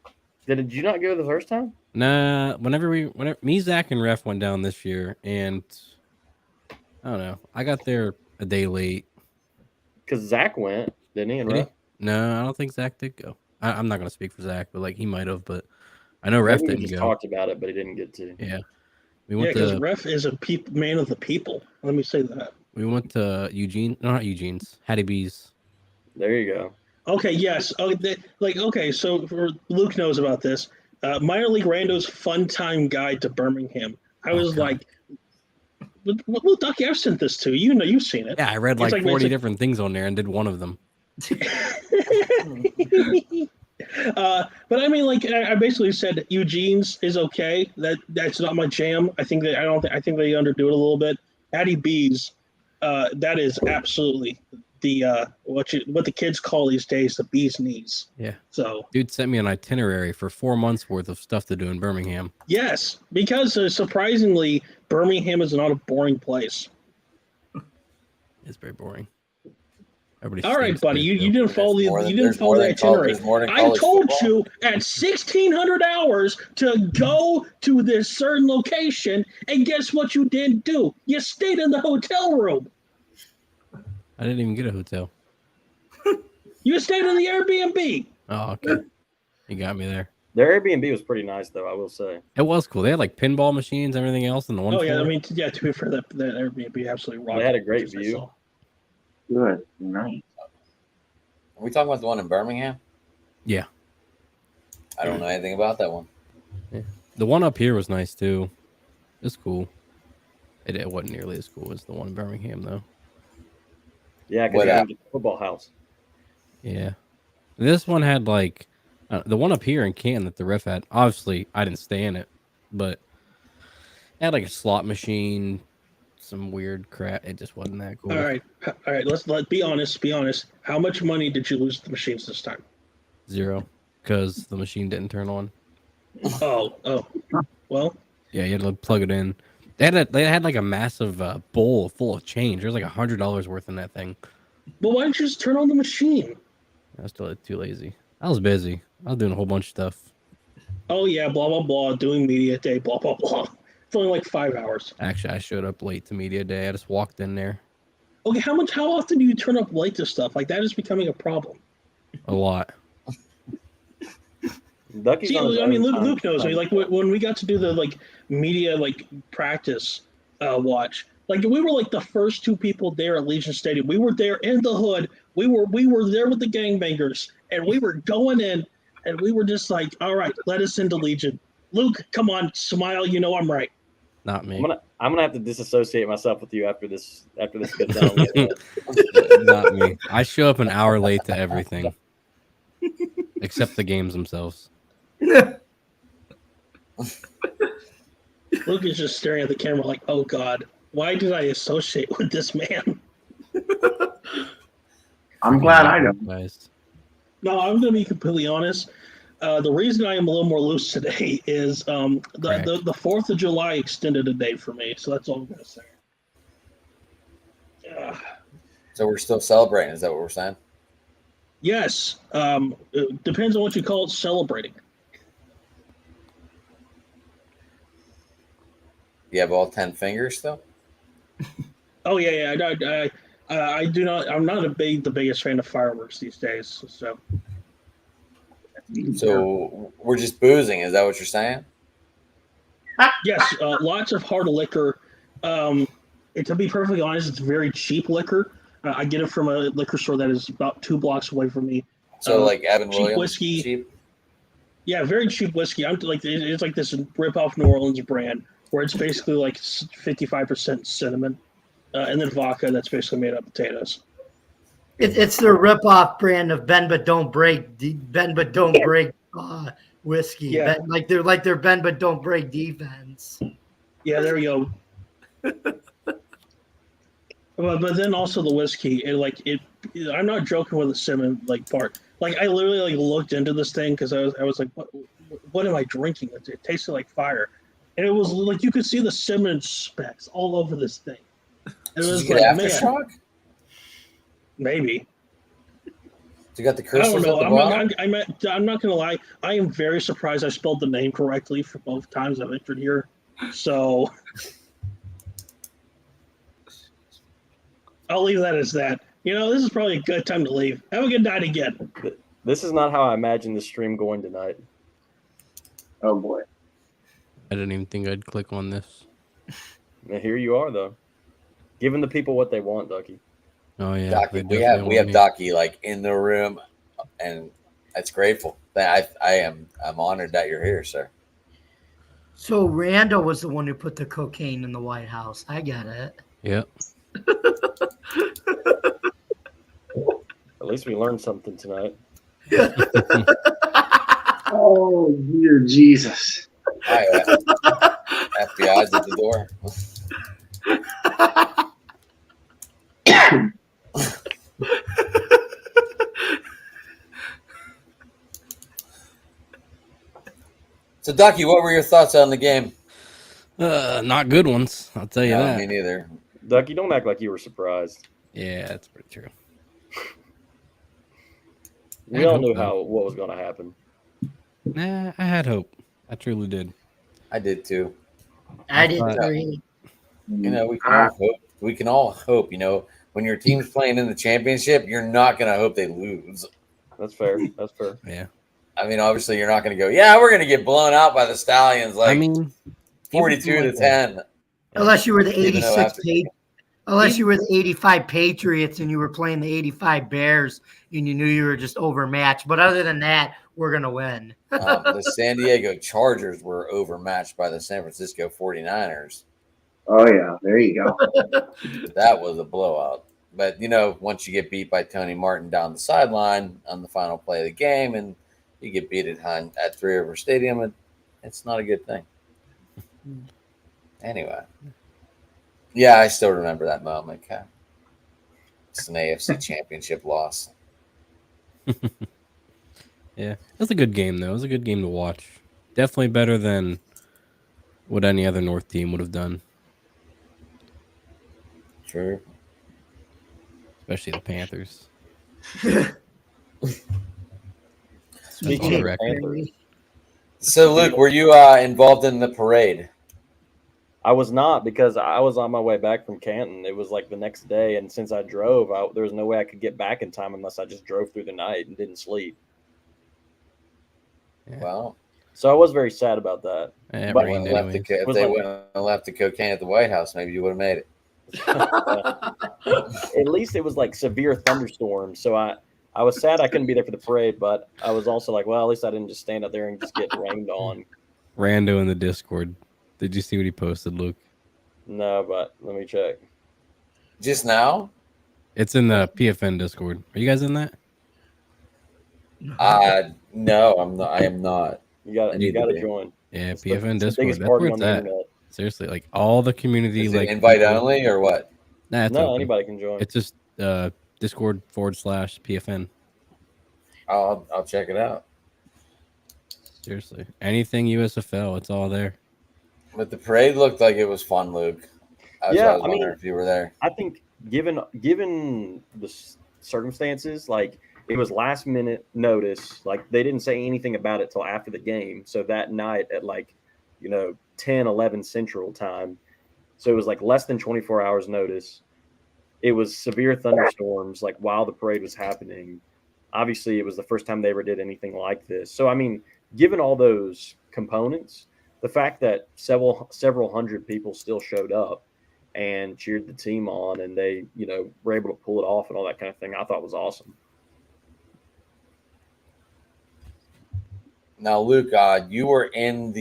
Did you not go the first time? Nah, whenever me, Zach, and Ref went down this year, and I don't know. I got there a day late. Because Zach went, didn't he? And Did he? Ruff? No, I don't think Zach did go. I'm not going to speak for Zach, but like he might have. But I know Ref Maybe we didn't just go. talked about it, but he didn't get to. Yeah, we Yeah, went because to Ref is a man of the people. Let me say that. Eugene. No, not Eugene's. Hattie B's. There you go. Okay, yes. Oh, okay. So Luke knows about this. Minor League Rando's Fun Time Guide to Birmingham. I was God. like, well, Ducky, I've sent this to you. You know, you've seen it. Yeah, I read It's like 40 it's different things on there and did one of them. But I mean, like, I basically said Eugene's is okay. That's not my jam. I think I think they underdo it a little bit. Addie B's, that is absolutely the what the kids call these days the bee's knees. Yeah. So Dude sent me an itinerary for 4 months worth of stuff to do in Birmingham. yes, because surprisingly, Birmingham is not a boring place. It's very boring. Everybody All right, stinks buddy, there, you too. didn't follow the itinerary. There's more than I college told football. you at 1,600 hours to go to this certain location, and guess what you didn't do? You stayed in the hotel room. I didn't even get a hotel. You stayed in the Airbnb. Oh, okay. You got me there. Their Airbnb was pretty nice, though. I will say. It was cool. They had like pinball machines, everything else in the one Oh yeah, floor. I mean, yeah. To be fair, that Airbnb absolutely rocked. They had a great pictures I view. saw. Good night. Are we talking about the one in Birmingham? Yeah. I don't know anything about that one. The one up here was nice too. It's cool. It wasn't nearly as cool as the one in Birmingham though. Yeah, What because app? the football house. Yeah. This one had like the one up here in Canton that the ref had. Obviously, I didn't stay in it, but it had like a slot machine, some weird crap. It just wasn't that cool. All right. Let's be honest. Be honest. How much money did you lose at the machines this time? 0, because the machine didn't turn on. Oh. Well, Yeah, you had to plug it in. They had like a massive bowl full of change. There was like $100 worth in that thing. but why didn't you just turn on the machine? I was still too lazy. I was busy. I was doing a whole bunch of stuff. Oh yeah, blah blah blah. Doing media day, blah blah blah. It's only like 5 hours. Actually, I showed up late to media day. I just walked in there Okay, how often do you turn up late to stuff? Like that is becoming a problem. a lot. Ducky's See, on his I mean, own Luke time. knows me. Like when we got to do the like media like practice watch, like we were like the first 2 people there at Legion Stadium. We were there in the hood. We were there with the gangbangers, and we were going in, and we were just like, all right, let us into Legion. Luke, come on, smile. You know I'm right. Not me. I'm gonna have to disassociate myself with you after this goes down. Not me. I show up an hour late to everything, except the games themselves. Luke is just staring at the camera like, oh God, why did I associate with this man? I'm glad I don't. Guys. No, I'm going to be completely honest. The reason I am a little more loose today is the 4th of July extended a day for me. So that's all I'm going to say. So we're still celebrating. Is that what we're saying? Yes. It depends on what you call it celebrating. You have all 10 fingers still? Oh, yeah. I do not. I'm not the biggest fan of fireworks these days. So So we're just boozing. Is that what you're saying? yes, lots of hard liquor. And to be perfectly honest, it's very cheap liquor. I get it from a liquor store that is about 2 blocks away from me. So like Evan cheap Williams, whiskey. cheap. Yeah, very cheap whiskey. I'm like it's like this rip-off New Orleans brand where it's basically like 55% cinnamon, and then vodka that's basically made up of potatoes. It's their rip-off brand of Bend But Don't Break whiskey. Yeah. Like their Bend But Don't Break defense. Yeah, there you go. But then also the whiskey, I'm not joking with the cinnamon part. Like I literally looked into this thing because I was like, what am I drinking? It tasted like fire, and it was like you could see the cinnamon specks all over this thing. And it Did was you get like, man, aftershock? maybe. So you got the I crystals don't know. at the bottom? I'm not gonna lie. I am very surprised I spelled the name correctly for both times I've entered here. So I'll leave that as that. This is probably a good time to leave. Have a good night again. This is not how I imagined the stream going tonight. Oh boy. I didn't even think I'd click on this. Now, here you are, though, giving the people what they want, Ducky. Oh yeah. Docky, they we definitely have want me. Docky in the room and it's grateful. I'm honored that you're here, sir. So Randall was the one who put the cocaine in the White House. I get it. Yep. At least we learned something tonight. Oh, dear Jesus. Hi, FBI's at the door. So, Ducky, what were your thoughts on the game? Not good ones. I'll tell you No, that. me neither. Ducky, don't act like you were surprised. Yeah, that's pretty true. We all knew what was going to happen. Nah, I had hope. I truly did. I did too. I didn't thought- agree. You know, we can all hope. We can all hope. You know, when your team's playing in the championship, you're not going to hope they lose. That's fair. That's fair. Yeah. I mean, obviously, you're not going to go, yeah, we're going to get blown out by the Stallions, like I mean, 42 to 10. Unless you were the Even though 86 after- unless you were the 85 Patriots and you were playing the 85 Bears and you knew you were just overmatched. But other than that, we're going to win. The San Diego Chargers were overmatched by the San Francisco 49ers. Oh, yeah. There you go. That was a blowout. But, you know, once you get beat by Tony Martin down the sideline on the final play of the game and you get beat at Three River Stadium, it's not a good thing. Anyway. Yeah, I still remember that moment. Okay. It's an AFC championship loss. yeah. It was a good game, though. It was a good game to watch. Definitely better than what any other North team would have done, True. especially the Panthers. Speaking of Correct. Panthers, So, Luke, were you involved in the parade? I was not, because I was on my way back from Canton. It was like the next day, and since I drove, there was no way I could get back in time unless I just drove through the night and didn't sleep. Yeah. Well, So I was very sad about that. It but rained left anyways. if Was they like- wouldn't have left the cocaine at the White House, maybe you would have made it. At least it was like severe thunderstorms, so I was sad I couldn't be there for the parade, but I was also like, well, at least I didn't just stand out there and just get rained on. Rando in the Discord. Did you see what he posted, Luke? No, but let me check. Just now? It's in the PFN Discord. Are you guys in that? No, I'm not. I am not. You I need got to to be. join. Yeah, It's the- PFN it's the Discord. biggest That's party where on it's the at. internet. Seriously, like all the community, Is it like invite people- only or what? Nah, it's No, open. anybody can join. It's just Discord/PFN. I'll check it out. Seriously, anything USFL, it's all there. But the parade looked like it was fun, Luke. I was I wondering mean- if you were there. I think given the circumstances, like it was last minute notice. Like they didn't say anything about it till after the game. So that night at 10, 11 Central time. So it was like less than 24 hours notice. It was severe thunderstorms like while the parade was happening. Obviously, it was the first time they ever did anything like this. So I mean, given all those components, the fact that several hundred people still showed up and cheered the team on, and they, were able to pull it off and all that kind of thing, I thought was awesome. Now, Luke, you were on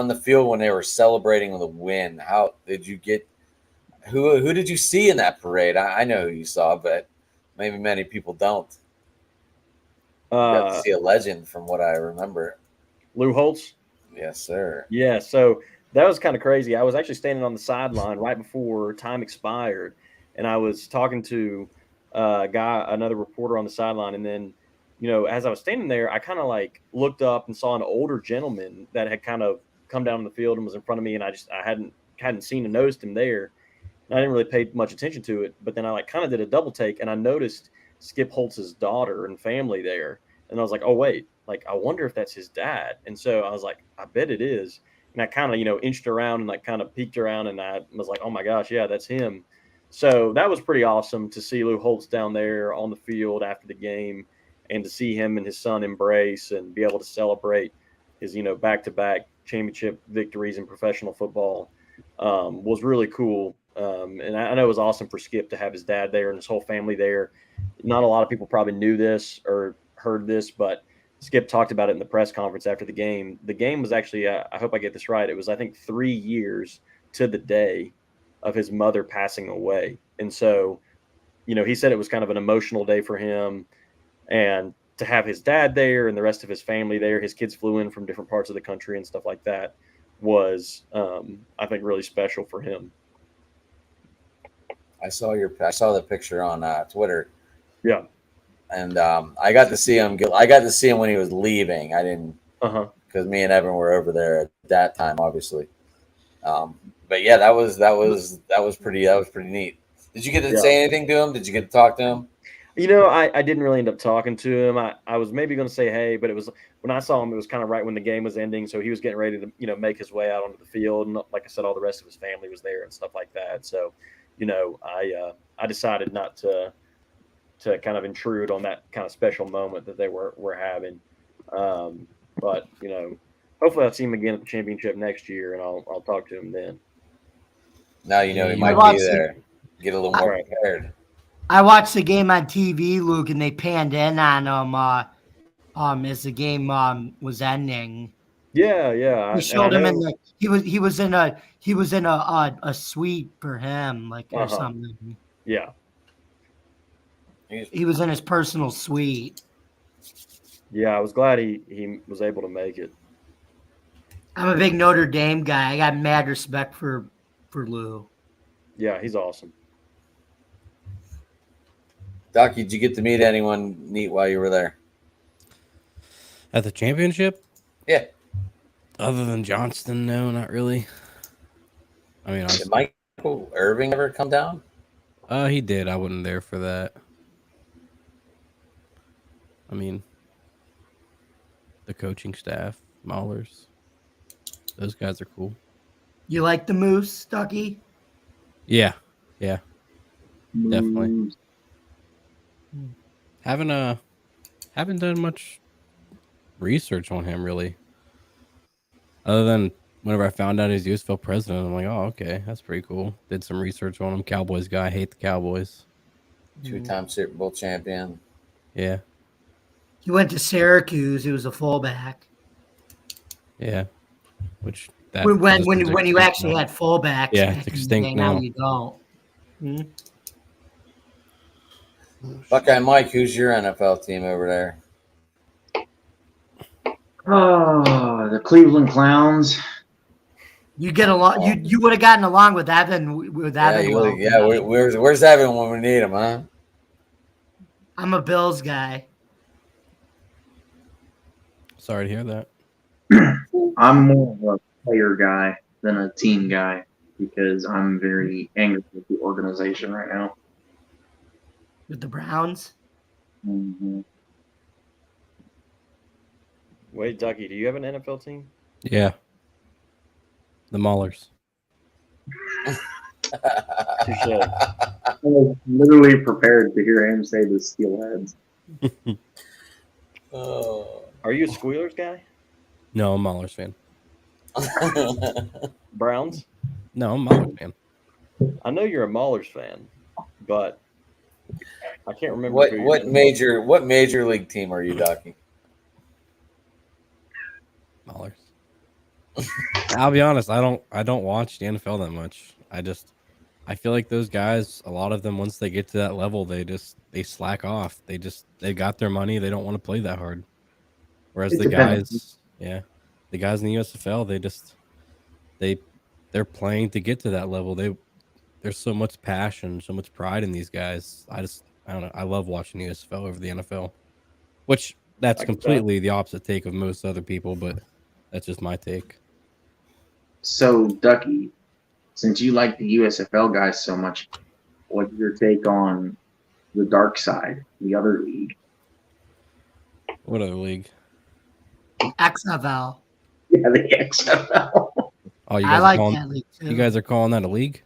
the field when they were celebrating the win. How did you get? Who did you see in that parade? I know who you saw, but maybe many people don't. You got to see a legend, from what I remember. Lou Holtz. Yes, sir. Yeah, so that was kind of crazy. I was actually standing on the sideline right before time expired, and I was talking to another reporter on the sideline, and then, as I was standing there, I kind of like looked up and saw an older gentleman that had kind of come down the field and was in front of me, and I hadn't seen and noticed him there. And I didn't really pay much attention to it, but then I kind of did a double take, and I noticed Skip Holtz's daughter and family there, and I was like, oh wait, I wonder if that's his dad. And so I was like, I bet it is. And I kind of, inched around and kind of peeked around, and I was like, oh my gosh, yeah, that's him. So that was pretty awesome to see Lou Holtz down there on the field after the game, and to see him and his son embrace and be able to celebrate his, back-to-back championship victories in professional football was really cool. And I know it was awesome for Skip to have his dad there and his whole family there. Not a lot of people probably knew this or heard this, but Skip talked about it in the press conference after the game. The game was actually, I hope I get this right, it was, I think, 3 years to the day of his mother passing away. And so, he said it was kind of an emotional day for him. And to have his dad there and the rest of his family there, his kids flew in from different parts of the country and stuff like that, was, I think, really special for him. I saw the picture on Twitter. Yeah. And I got to see him. I got to see him when he was leaving. I didn't, because me and Evan were over there at that time, obviously. But yeah, that was pretty neat. Did you get to say anything to him? Did you get to talk to him? I didn't really end up talking to him. I was maybe going to say hey, but it was when I saw him, it was kind of right when the game was ending, so he was getting ready to make his way out onto the field, and like I said, all the rest of his family was there and stuff like that. So, I decided not to kind of intrude on that kind of special moment that they were having. But hopefully I'll see him again at the championship next year, and I'll talk to him then. Now he might be there. Get a little more prepared. I watched the game on TV, Luke, and they panned in on him as the game was ending. Yeah. They showed him he was in a suite for him, or something. Yeah. He was in his personal suite. Yeah, I was glad he was able to make it. I'm a big Notre Dame guy. I got mad respect for Lou. Yeah, he's awesome. Doc, did you get to meet anyone neat while you were there? At the championship? Yeah. Other than Johnston, no, not really. I mean, did Michael Irving ever come down? He did. I wasn't there for that. I mean, the coaching staff, Maulers, those guys are cool. You like the Moose, Ducky? Yeah, definitely. Haven't done much research on him really. Other than whenever I found out he's USFL president, I'm like, oh, okay, that's pretty cool. Did some research on him. Cowboys guy, hate the Cowboys. 2-time Super Bowl champion. Yeah. He went to Syracuse. He was a fullback. Yeah. Which when you actually had fullbacks. Yeah, it's extinct now. Now you don't. Hmm? Buckeye Mike, who's your NFL team over there? Oh, the Cleveland Clowns. You get along. You would have gotten along with Evan. Where's Evan when we need him, huh? I'm a Bills guy. Sorry to hear that. I'm more of a player guy than a team guy because I'm very angry with the organization right now. With the Browns? Mm-hmm. Wait, Ducky, do you have an NFL team? Yeah. The Maulers. Touche. I was literally prepared to hear him say the Steelheads. Are you a Squealers guy? No, I'm a Maulers fan. Browns? No, I'm a Maulers fan. I know you're a Maulers fan, but I can't remember what major league team are you, Docky? Maulers. I'll be honest, I don't watch the NFL that much. I feel like those guys, a lot of them, once they get to that level, they slack off. They got their money, they don't want to play that hard. Whereas the guys in the USFL, they're playing to get to that level. There's so much passion, so much pride in these guys. I don't know. I love watching the USFL over the NFL, which that's completely the opposite take of most other people, but that's just my take. So, Ducky, since you like the USFL guys so much, what's your take on the dark side, the other league? What other league? XFL. Yeah, the XFL. Oh, I like that league too. You guys are calling that a league?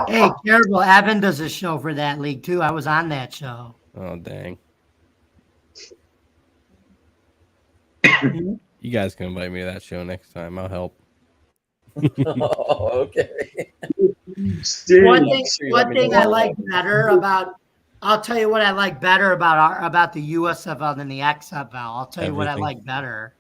Hey, terrible. Evan does a show for that league too. I was on that show. Oh, dang. You guys can invite me to that show next time. I'll help. Oh, okay. Still, One thing I like better about. I'll tell you what I like better about the USFL than the XFL. I'll tell you what I Everything. like better.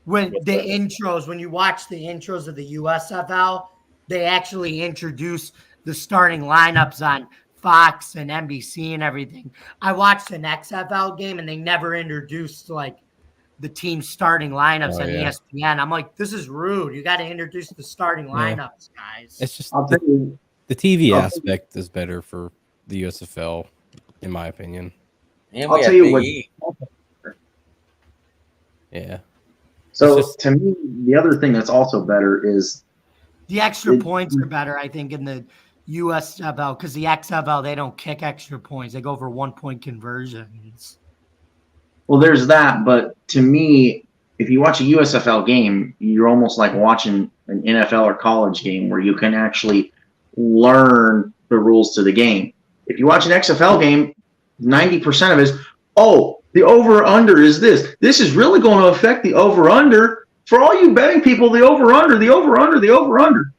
When What's the that? intros, when you watch the intros of the USFL, they actually introduce the starting lineups on Fox and NBC and everything. I watched an XFL game and they never introduced like the team's starting lineups Oh, on yeah. ESPN. I'm like, this is rude. You got to introduce the starting lineups, guys. It's just I'll tell you, the TV I'll- aspect is better for the USFL, in my opinion. And I'll we tell had you Big what- E. Yeah. so It's just- to me, the other thing that's also better is The extra It- points are better, I think, in the USFL because the XFL they don't kick extra points; they go for 1 point conversions. well, there's that. But to me, if you watch a USFL game, you're almost like watching an NFL or college game where you can actually learn the rules to the game. If you watch an XFL game, 90% of it is, oh, the over/under is this. This is really going to affect the over/under. For all you betting people, the over/under, the over/under, the over/under.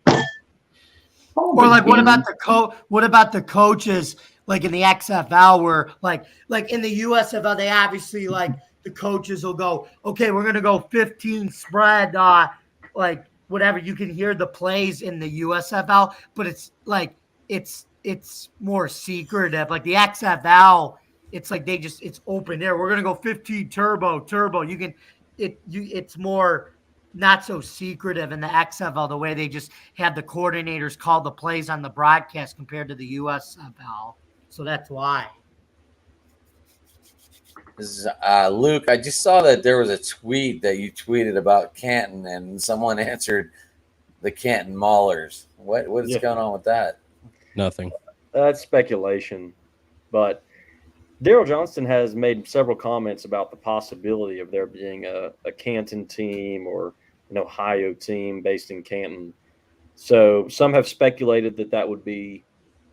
Or like, what about the coaches? Like in the XFL, where like in the USFL, they obviously like the coaches will go, okay, we're gonna go 15 spread, like whatever. You can hear the plays in the USFL, but it's like it's more secretive. Like the XFL, it's like it's open air. We're gonna go 15 turbo. You can it's more not so secretive in the XFL, the way they just have the coordinators call the plays on the broadcast compared to the USFL. So that's why. This is, Luke, I just saw that there was a tweet that you tweeted about Canton, and someone answered the Canton Maulers. What is Yeah. going on with that? Nothing. That's speculation, but Daryl Johnston has made several comments about the possibility of there being a Canton team or an Ohio team based in Canton. So some have speculated that would be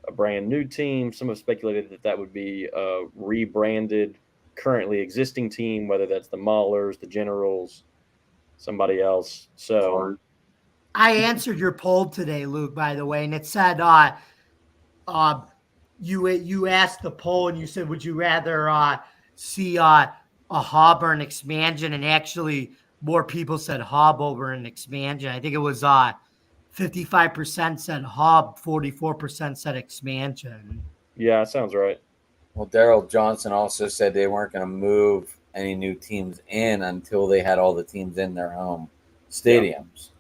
a brand new team. Some have speculated that would be a rebranded, currently existing team, whether that's the Maulers, the Generals, somebody else. So I answered your poll today, Luke, by the way, and it said you asked the poll and you said, would you rather see a Auburn expansion? And actually more people said Hub over an expansion. I think it was 55% said Hub, 44% said expansion. yeah, sounds right. Well, Daryl Johnson also said they weren't going to move any new teams in until they had all the teams in their home stadiums.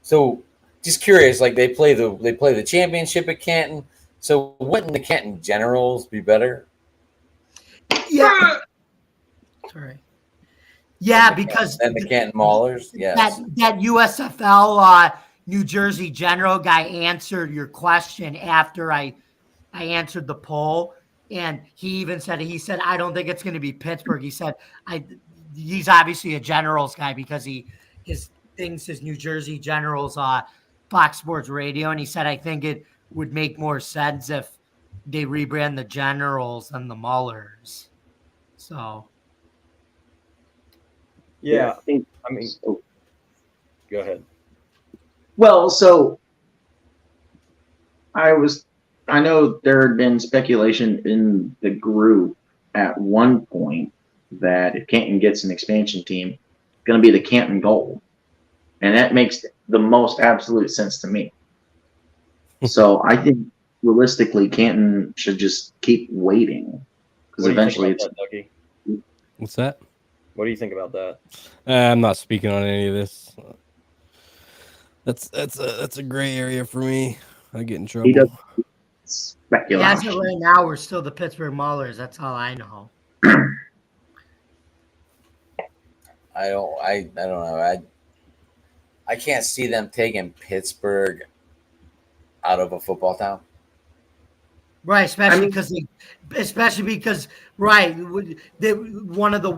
So, just curious, like they play the championship at Canton. So, wouldn't the Canton Generals be better? Yeah. Sorry. Yeah, because than the Canton Maulers? Yes. that USFL New Jersey General guy answered your question after I answered the poll. And he even said, I don't think it's going to be Pittsburgh. He said, he's obviously a Generals guy because his New Jersey Generals, Fox Sports Radio. And he said, I think it would make more sense if they rebrand the Generals than the Maulers. So. Yeah, I mean, go ahead. Well, so I know there had been speculation in the group at one point that if Canton gets an expansion team, it's going to be the Canton Gold. And that makes the most absolute sense to me. So I think realistically, Canton should just keep waiting because eventually it's. Dougie? What's that? What do you think about that? I'm not speaking on any of this. That's a gray area for me. I get in trouble. He does Yeah, speculation. so right now we're still the Pittsburgh Maulers. That's all I know. I don't know. I can't see them taking Pittsburgh out of a football town. Right, especially I mean- because right, they one of the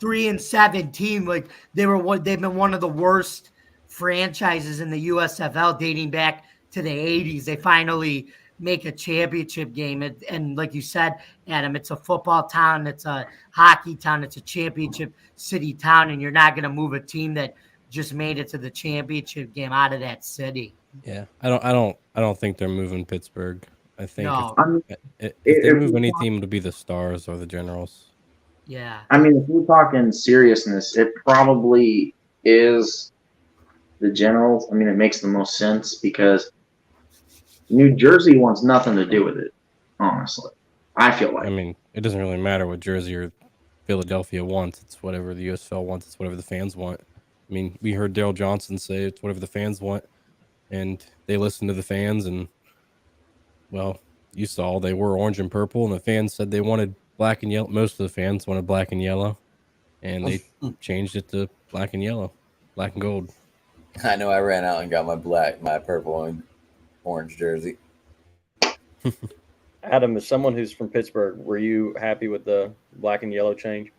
3-7 team. Like they've been one of the worst franchises in the USFL dating back to the 80s. They finally make a championship game, and like you said, Adam, it's a football town, it's a hockey town, it's a championship city town, and you're not going to move a team that just made it to the championship game out of that city. Yeah, I don't think they're moving Pittsburgh. I think No, I mean, if they if move we any talk- team, it'll be the Stars or the Generals. yeah. I mean, if we're talking seriousness, it probably is the Generals. I mean, it makes the most sense because New Jersey wants nothing to do with it. Honestly, I feel like. I mean, it doesn't really matter what Jersey or Philadelphia wants. It's whatever the USFL wants. It's whatever the fans want. I mean, we heard Daryl Johnson say it's whatever the fans want, and they listen to the fans. And well, you saw they were orange and purple, and the fans said they wanted black and yellow. Most of the fans wanted black and yellow, and they changed it to black and yellow, black and gold. I know I ran out and got my purple and orange jersey. Adam, as someone who's from Pittsburgh, were you happy with the black and yellow change?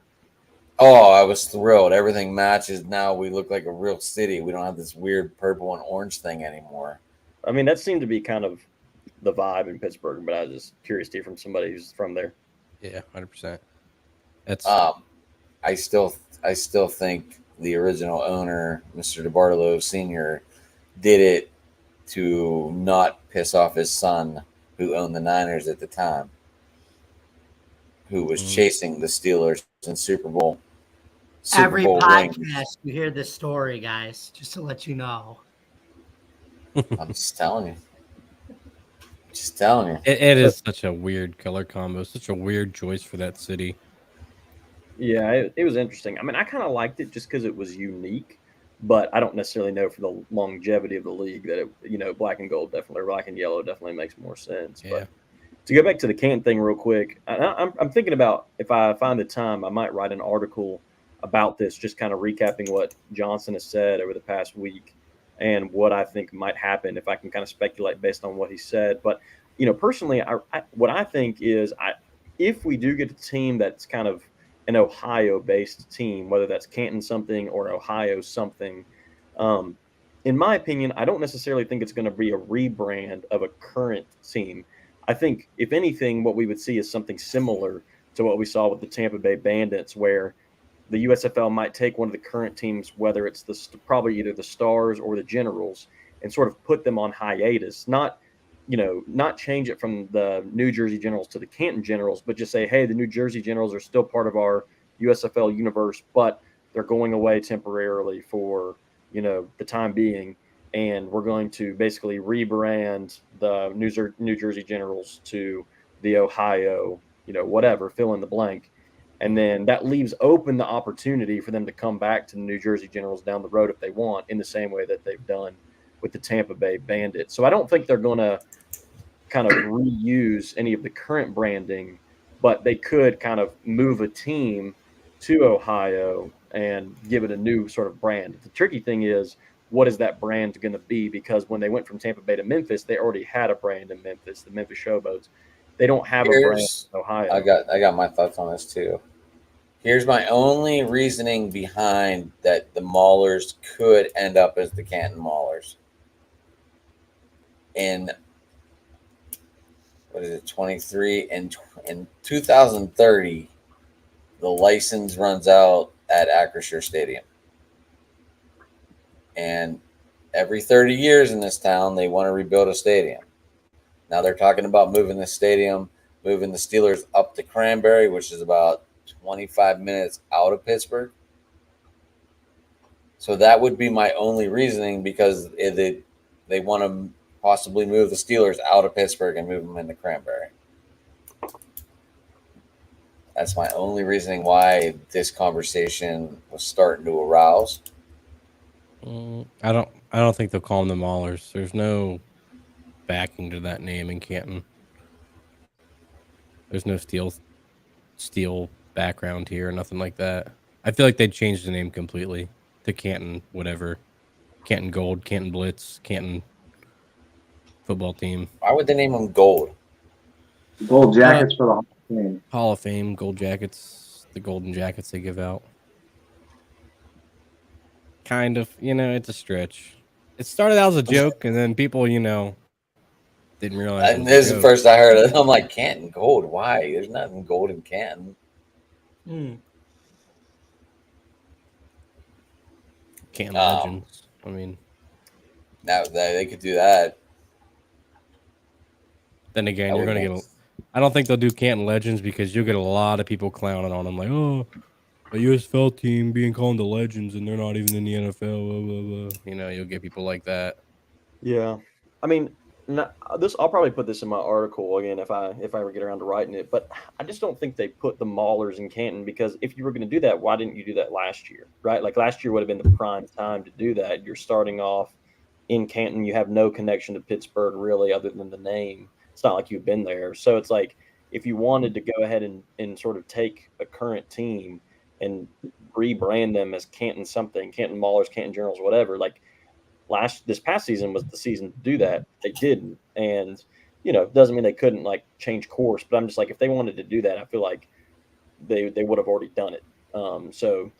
Oh, I was thrilled. Everything matches now. We look like a real city. We don't have this weird purple and orange thing anymore. I mean, that seemed to be kind of the vibe in Pittsburgh, but I was just curious to hear from somebody who's from there. Yeah, 100%. That's I still think the original owner, Mr. DeBartolo Sr., did it to not piss off his son, who owned the Niners at the time, who was chasing the Steelers in Super Bowl Every rings. podcast, you hear this story, guys, just to let you know. I'm just telling you. Just telling you. it is such a weird color combo, such a weird choice for that city. Yeah, it was interesting. I mean, I kind of liked it just because it was unique, but I don't necessarily know for the longevity of the league that it, black and gold definitely, or black and yellow definitely makes more sense. Yeah. But to go back to the Canton thing real quick, I'm thinking about, if I find the time, I might write an article about this, just kind of recapping what Johnson has said over the past week and what I think might happen if I can kind of speculate based on what he said. But, personally, what I think is if we do get a team that's kind of an Ohio-based team, whether that's Canton something or Ohio something, in my opinion, I don't necessarily think it's going to be a rebrand of a current team. I think, if anything, what we would see is something similar to what we saw with the Tampa Bay Bandits, where the USFL might take one of the current teams, whether it's probably either the Stars or the Generals, and sort of put them on hiatus. Not change it from the New Jersey Generals to the Canton Generals, but just say, hey, the New Jersey Generals are still part of our USFL universe, but they're going away temporarily for, the time being. And we're going to basically rebrand the New Jersey Generals to the Ohio, whatever, fill in the blank. And then that leaves open the opportunity for them to come back to the New Jersey Generals down the road if they want, in the same way that they've done with the Tampa Bay Bandits. So I don't think they're going to kind of reuse any of the current branding, but they could kind of move a team to Ohio and give it a new sort of brand. The tricky thing is, what is that brand going to be? Because when they went from Tampa Bay to Memphis, they already had a brand in Memphis, the Memphis Showboats. They don't have a brand in Ohio. I got my thoughts on this too. Here's my only reasoning behind that the Maulers could end up as the Canton Maulers. In 23 and in 2030, the license runs out at Acrisure Stadium. And every 30 years in this town, they want to rebuild a stadium. Now they're talking about moving the Steelers up to Cranberry, which is about 25 minutes out of Pittsburgh. So that would be my only reasoning, because they want to possibly move the Steelers out of Pittsburgh and move them into Cranberry. That's my only reasoning why this conversation was starting to arouse. I don't think they'll call them the Maulers. There's no backing to that name in Canton. There's no steel background here, nothing like that. I feel like they'd change the name completely to Canton, whatever. Canton Gold, Canton Blitz, Canton football team. Why would they name them Gold? Gold jackets for the Hall of Fame. Hall of Fame, gold jackets, the golden jackets they give out. Kind of, it's a stretch. It started out as a joke, and then people, didn't realize. And this is the first I heard it. I'm like, Canton Gold? Why? There's nothing gold in Canton. Canton Oh. Legends. I mean, That they could do that. then again, That you're would gonna make- get. I don't think they'll do Canton Legends because you'll get a lot of people clowning on them, like, oh, a USFL team being called the Legends and they're not even in the NFL. Blah, blah, blah. You know, you'll get people like that. Yeah, I mean, this I'll probably put this in my article again if I ever get around to writing it. But I just don't think they put the Maulers in Canton because if you were going to do that, why didn't you do that last year? Right? Like last year would have been the prime time to do that. You're starting off in Canton. You have no connection to Pittsburgh really, other than the name. It's not like you've been there. So it's like if you wanted to go ahead and sort of take a current team and rebrand them as Canton something, Canton Maulers, Canton Generals, whatever, like this past season was the season to do that. They didn't. And, you know, doesn't mean they couldn't like change course, but I'm just like, if they wanted to do that, I feel like they would have already done it. So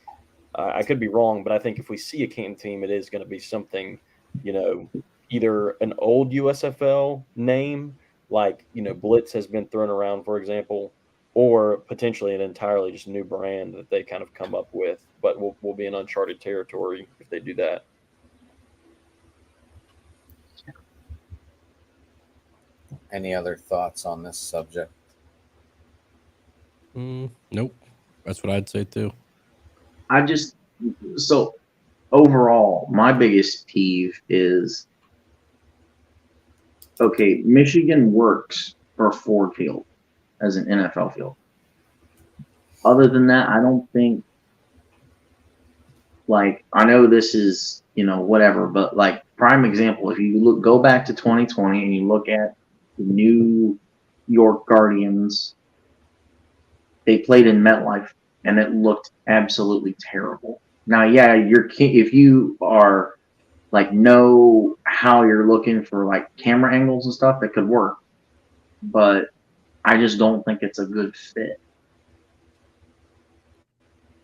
I could be wrong, but I think if we see a Canton team, it is going to be something, you know, either an old USFL name, like, you know, Blitz has been thrown around, for example, or potentially an entirely just new brand that they kind of come up with, but will be in uncharted territory if they do that. Any other thoughts on this subject? Nope. That's what I'd say too. So overall, my biggest peeve is, okay, Michigan works for Ford Field as an NFL field. Other than that, I don't think, like, I know this is, you know, whatever, but like prime example, if you go back to 2020 and you look at the New York Guardians, they played in MetLife and it looked absolutely terrible. Now, yeah, if you are like know how you're looking for like camera angles and stuff, that could work, but I just don't think it's a good fit.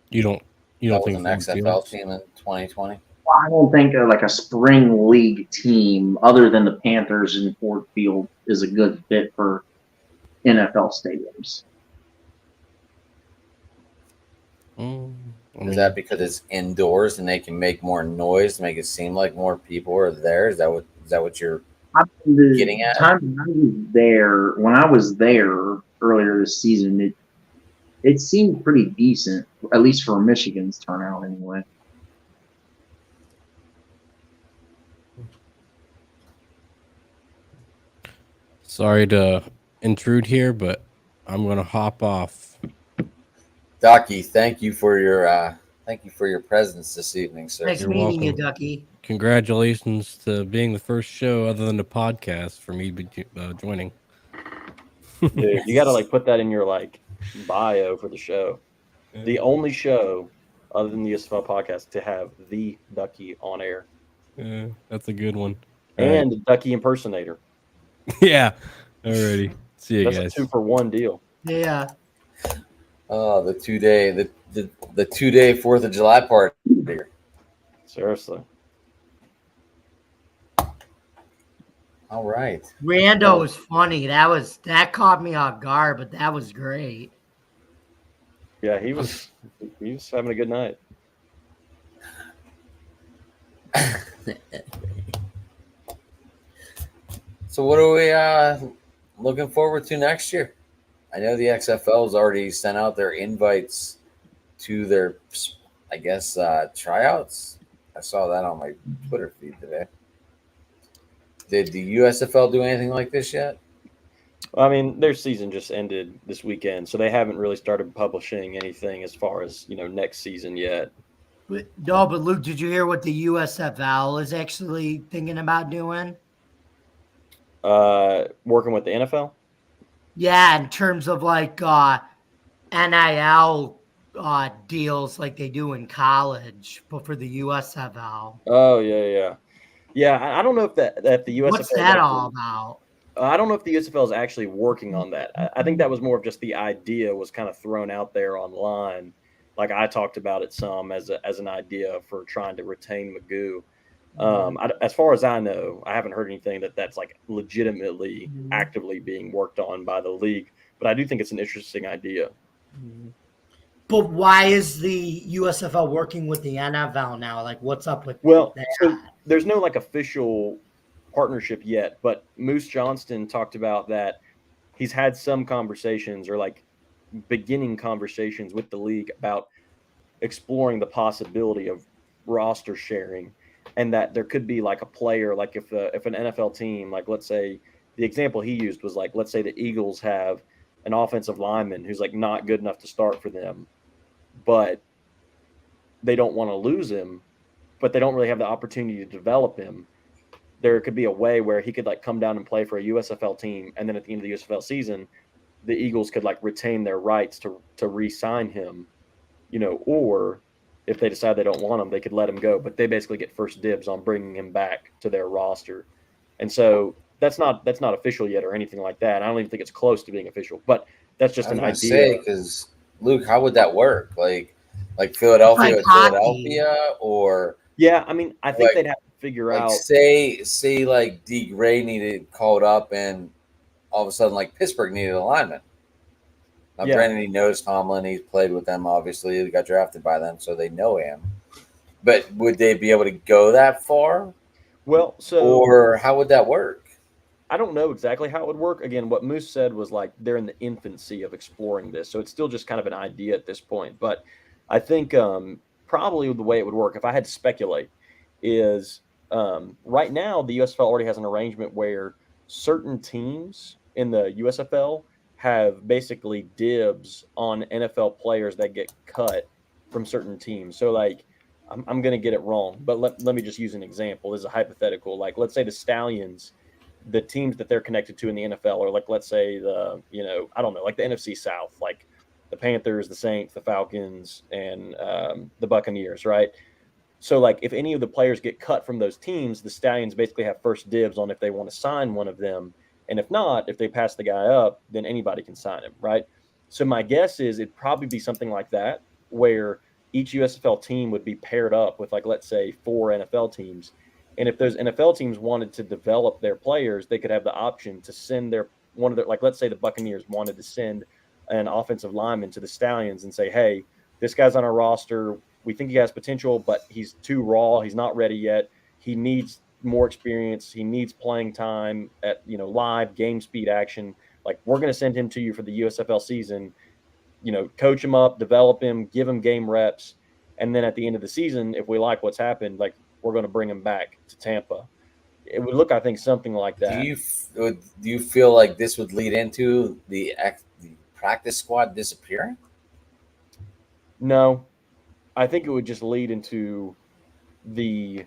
You don't That was think an Ford XFL Fields? team in 2020. Well, I don't think like a spring league team other than the Panthers and Ford Field is a good fit for NFL stadiums. I Is mean, that because it's indoors and they can make more noise to make it seem like more people are there? Is that what you're getting at? When I was there earlier this season, it seemed pretty decent, at least for Michigan's turnout anyway. sorry to intrude here, but I'm gonna hop off. Ducky, thank you for your presence this evening, sir. Nice You're meeting you, welcome. Ducky. Congratulations to being the first show other than the podcast for me joining. Dude, you got to like put that in your like bio for the show. The only show other than the USFL podcast to have the Ducky on air Yeah, that's a good one. and the Ducky impersonator. Yeah. Alrighty. See you That's guys. a 2-for-1 deal. Yeah. Oh, the 2-day 4th of July party here. Seriously. All right. Rando was funny. That caught me off guard, but that was great. Yeah, he was having a good night. So what are we looking forward to next year? I know the XFL has already sent out their invites to their, I guess, tryouts. I saw that on my Twitter feed today. Did the USFL do anything like this yet? I mean, their season just ended this weekend, so they haven't really started publishing anything as far as, you know, next season yet. But Luke, did you hear what the USFL is actually thinking about doing? Working with the NFL? Yeah, in terms of like NIL deals like they do in college, but for the USFL. Oh, yeah. Yeah, I don't know if the USFL. What's that all about? I don't know if the USFL is actually working on that. I think that was more of just the idea was kind of thrown out there online. Like I talked about it some as an idea for trying to retain Magoo. As far as I know, I haven't heard anything that's like legitimately actively being worked on by the league. But I do think it's an interesting idea. But why is the USFL working with the NFL now? Like, what's up with Well, that? so there's no like official partnership yet, but Moose Johnston talked about that he's had some conversations or like beginning conversations with the league about exploring the possibility of roster sharing, and that there could be like a player, like if an NFL team, like let's say the example he used was like, let's say the Eagles have an offensive lineman who's like not good enough to start for them, but they don't want to lose him, but they don't really have the opportunity to develop him. There could be a way where he could like come down and play for a USFL team, and then at the end of the USFL season, the Eagles could like retain their rights to re-sign him, or if they decide they don't want him, they could let him go, but they basically get first dibs on bringing him back to their roster. And so that's not official yet or anything like that. I don't even think it's close to being official, but that's just an idea. Because Luke, how would that work? Like Philadelphia Like with hockey. Philadelphia, or Yeah, I mean, I think Like- they'd have to figure out. say like D Gray needed called up, and all of a sudden like Pittsburgh needed a lineman. Now, Yeah. Brandon, he knows Tomlin. He's played with them, obviously. He got drafted by them, so they know him. But would they be able to go that far? Well, so Or how would that work? I don't know exactly how it would work. Again, what Moose said was like they're in the infancy of exploring this, so it's still just kind of an idea at this point. But I think probably the way it would work, if I had to speculate, is right now the USFL already has an arrangement where certain teams in the USFL have basically dibs on NFL players that get cut from certain teams. So like, I'm going to get it wrong, but let me just use an example. This is a hypothetical. Like, let's say the Stallions, the teams that they're connected to in the NFL, or like, let's say I don't know, like the NFC South, like the Panthers, the Saints, the Falcons, and the Buccaneers, right? So like, if any of the players get cut from those teams, the Stallions basically have first dibs on if they want to sign one of them. And if not, if they pass the guy up, then anybody can sign him, right? So my guess is it'd probably be something like that, where each USFL team would be paired up with, like, let's say 4 NFL teams. And if those NFL teams wanted to develop their players, they could have the option to send like, let's say the Buccaneers wanted to send an offensive lineman to the Stallions and say, hey, this guy's on our roster. We think he has potential, but he's too raw. He's not ready yet. He needs more experience. He needs playing time at, live game speed action. Like, we're going to send him to you for the USFL season, coach him up, develop him, give him game reps. And then at the end of the season, if we like what's happened, like, we're going to bring him back to Tampa. It would look, I think, something like that. Do you feel like this would lead into the practice squad disappearing? No, I think it would just lead into the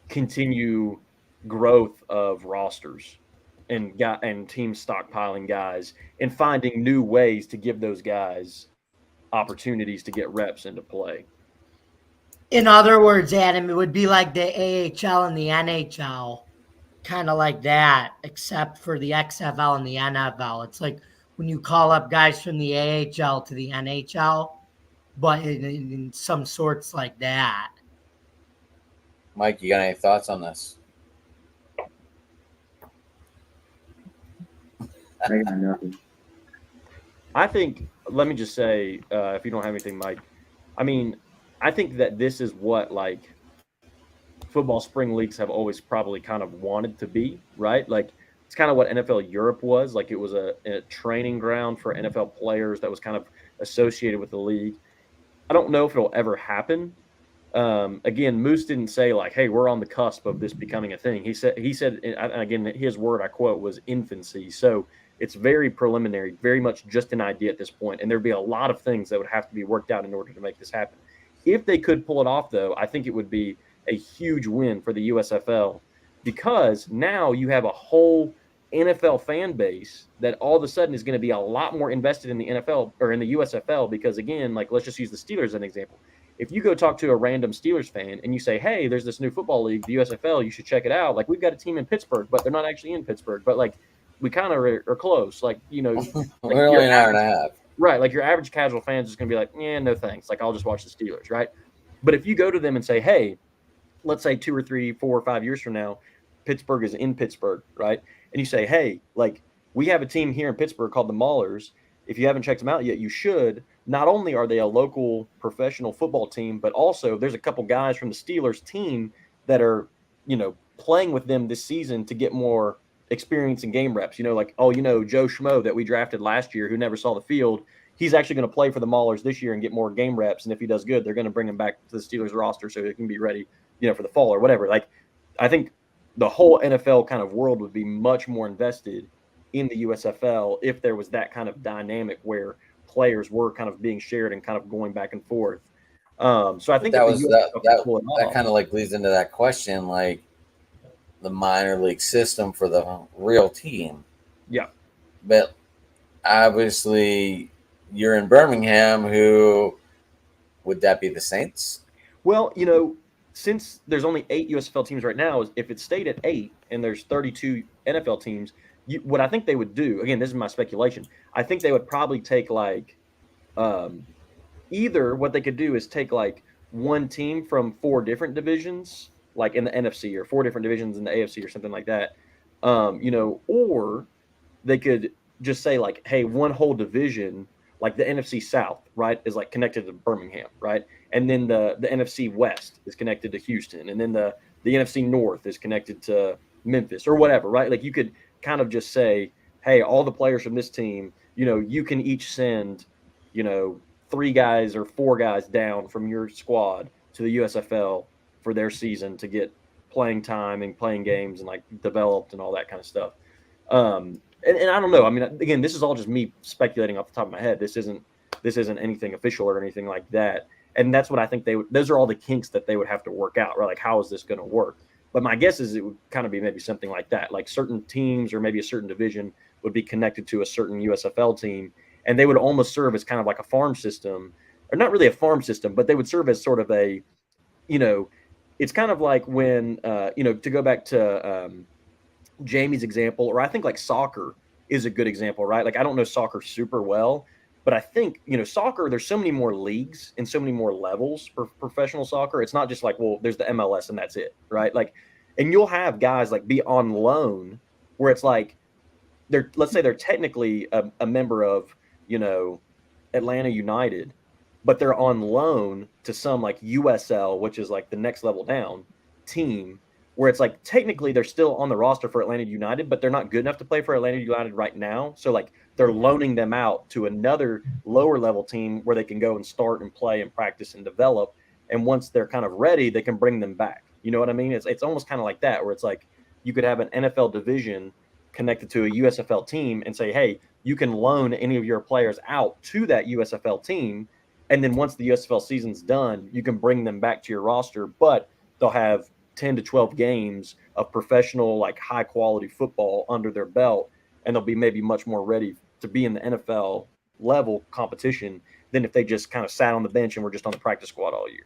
continue growth of rosters and teams stockpiling guys and finding new ways to give those guys opportunities to get reps into play. In other words, Adam, it would be like the AHL and the NHL, kind of like that, except for the XFL and the NFL. It's like when you call up guys from the AHL to the NHL, but in some sorts like that. Mike, you got any thoughts on this? I got nothing. I think, let me just say, if you don't have anything, Mike, I mean, I think that this is what, like, football spring leagues have always probably kind of wanted to be, right? Like, it's kind of what NFL Europe was. Like, it was a training ground for NFL players that was kind of associated with the league. I don't know if it'll ever happen. Again, Moose didn't say like, hey, we're on the cusp of this becoming a thing. He said, and again, his word, I quote, was infancy. So it's very preliminary, very much just an idea at this point. And there'd be a lot of things that would have to be worked out in order to make this happen. If they could pull it off, though, I think it would be a huge win for the USFL, because now you have a whole NFL fan base that all of a sudden is going to be a lot more invested in the NFL or in the USFL. Because again, like, let's just use the Steelers as an example. If you go talk to a random Steelers fan and you say, hey, there's this new football league, the USFL, you should check it out. Like, we've got a team in Pittsburgh, but they're not actually in Pittsburgh. But like, we kind of are close. Like, like We're only an hour and a half. Right. Like, your average casual fan is just going to be like, yeah, no thanks. Like, I'll just watch the Steelers. Right. But if you go to them and say, hey, let's say 2 or 3, 4 or 5 years from now, Pittsburgh is in Pittsburgh. Right. And you say, hey, like, we have a team here in Pittsburgh called the Maulers. If you haven't checked them out yet, you should. not only are they a local professional football team, but also there's a couple guys from the Steelers team that are, playing with them this season to get more experience and game reps. Like, Joe Schmo that we drafted last year who never saw the field, he's actually going to play for the Maulers this year and get more game reps. And if he does good, they're going to bring him back to the Steelers roster so he can be ready, for the fall or whatever. Like, I think the whole NFL kind of world would be much more invested in the USFL if there was that kind of dynamic where players were kind of being shared and kind of going back and forth. So I think that kind of like leads into that question, like the minor league system for the real team. Yeah. But obviously you're in Birmingham. Who would that be? The Saints? Well, since there's only 8 USFL teams right now, if it stayed at 8 and there's 32 NFL teams, what I think they would do, again, this is my speculation, I think they would probably take like either what they could do is take like one team from 4 different divisions, like in the NFC, or 4 different divisions in the AFC or something like that, or they could just say like, hey, one whole division, like the NFC South, right, is like connected to Birmingham, right? And then the NFC West is connected to Houston. And then the NFC North is connected to Memphis or whatever, right? Like you could kind of just say, hey, all the players from this team, you can each send, 3 guys or 4 guys down from your squad to the USFL for their season to get playing time and playing games and like developed and all that kind of stuff. And I don't know. I mean, again, this is all just me speculating off the top of my head. This isn't anything official or anything like that. And that's what I think those are all the kinks that they would have to work out, right? Like, how is this going to work? But my guess is it would kind of be maybe something like that. Like certain teams or maybe a certain division would be connected to a certain USFL team, and they would almost serve as kind of like a farm system, or not really a farm system, but they would serve as sort of a, it's kind of like when, to go back to Jamie's example, or I think like soccer is a good example, right? Like I don't know soccer super well, but I think, soccer, there's so many more leagues and so many more levels for professional soccer. It's not just like, well, there's the MLS and that's it, right? Like, and you'll have guys like be on loan where it's like, let's say they're technically a member of, Atlanta United, but they're on loan to some like USL, which is like the next level down team, where it's like technically they're still on the roster for Atlanta United, but they're not good enough to play for Atlanta United right now. So like they're loaning them out to another lower level team where they can go and start and play and practice and develop. And once they're kind of ready, they can bring them back. You know what I mean? It's almost kind of like that, where it's like you could have an NFL division connected to a USFL team and say, hey, you can loan any of your players out to that USFL team. And then once the USFL season's done, you can bring them back to your roster, but they'll have 10 to 12 games of professional, like high quality football under their belt. And they'll be maybe much more ready to be in the NFL level competition than if they just kind of sat on the bench and were just on the practice squad all year.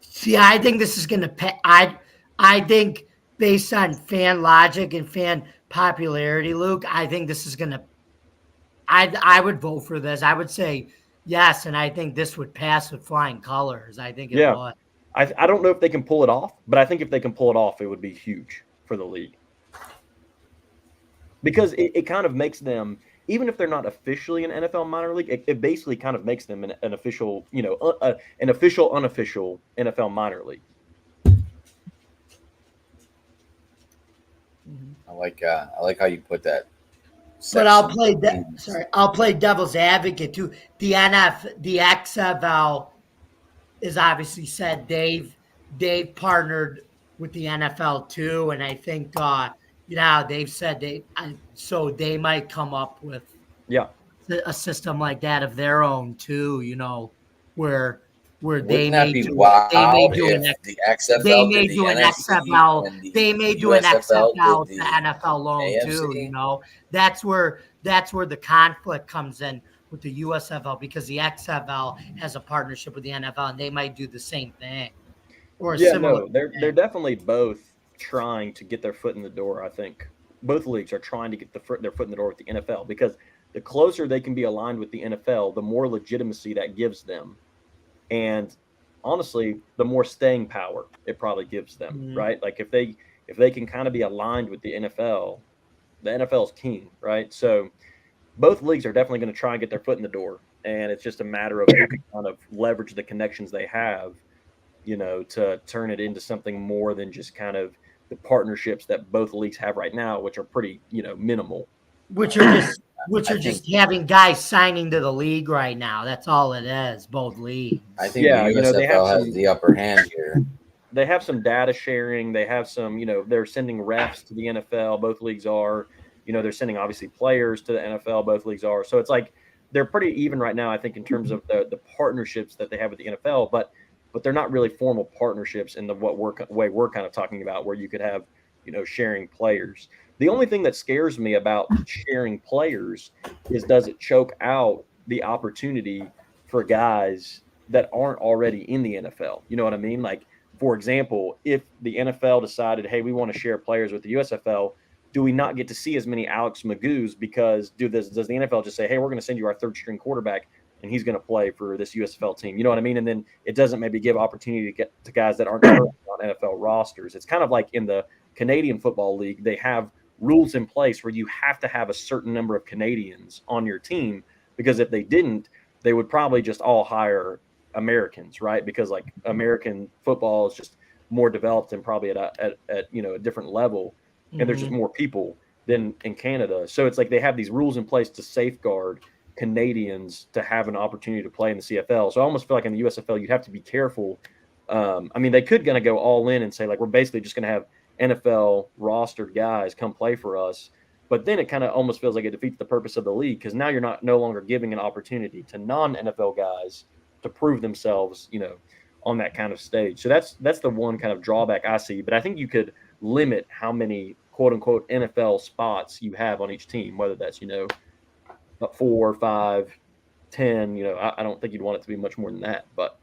See, I think this is going to I think based on fan logic and fan popularity, Luke, I think this is going to I would vote for this. I would say yes, and I think this would pass with flying colors. I think it would. I don't know if they can pull it off, but I think if they can pull it off, it would be huge for the league. Because it kind of makes them, even if they're not officially an NFL minor league, it basically kind of makes them an official, an official, unofficial NFL minor league. I like how you put that. But I'll play devil's advocate too. The XFL is obviously said they've partnered with the NFL too, and I think they've said so they might come up with a system like that of their own too. Where they may do an XFL, they may do an XFL with the NFL loan AFC too. That's where the conflict comes in with the USFL, because the XFL has a partnership with the NFL and they might do the same thing or similar. No, they're definitely both trying to get their foot in the door. I think both leagues are trying to get their foot in the door with the NFL, because the closer they can be aligned with the NFL, the more legitimacy that gives them. And honestly, the more staying power it probably gives them, right? Like if they can kind of be aligned with the NFL is king, right? So both leagues are definitely going to try and get their foot in the door and it's just a matter of who can kind of leverage the connections they have, to turn it into something more than just kind of the partnerships that both leagues have right now, which are pretty, minimal. Which are just I just having guys signing to the league right now. That's all it is. Both leagues. I think Yeah, the they USFL have has the upper hand here. They have some data sharing. They have some, they're sending refs to the NFL. Both leagues are, they're sending obviously players to the NFL. Both leagues are. So it's like they're pretty even right now, I think, in terms of the partnerships that they have with the NFL. But they're not really formal partnerships in the way we're kind of talking about, where you could have, sharing players. The only thing that scares me about sharing players is, does it choke out the opportunity for guys that aren't already in the NFL? You know what I mean? Like, for example, if the NFL decided, hey, we want to share players with the USFL, do we not get to see as many Alex Magoo's? Because does the NFL just say, hey, we're going to send you our third string quarterback and he's going to play for this USFL team? You know what I mean? And then it doesn't maybe give opportunity to get to guys that aren't on NFL rosters. It's kind of like in the Canadian Football League, they have rules in place where you have to have a certain number of Canadians on your team, because if they didn't, they would probably just all hire Americans, right? Because like American football is just more developed and probably at a different level, and there's just more people than in Canada. So it's like they have these rules in place to safeguard Canadians to have an opportunity to play in the CFL. So I almost feel like in the USFL you'd have to be careful. I mean, they could gonna go all in and say, like, we're basically just gonna have NFL rostered guys come play for us. But then it kind of almost feels like it defeats the purpose of the league, because now you're no longer giving an opportunity to non-NFL guys to prove themselves, on that kind of stage. So that's the one kind of drawback I see. But I think you could limit how many quote unquote NFL spots you have on each team, whether that's, 4, 5, 10. I don't think you'd want it to be much more than that. But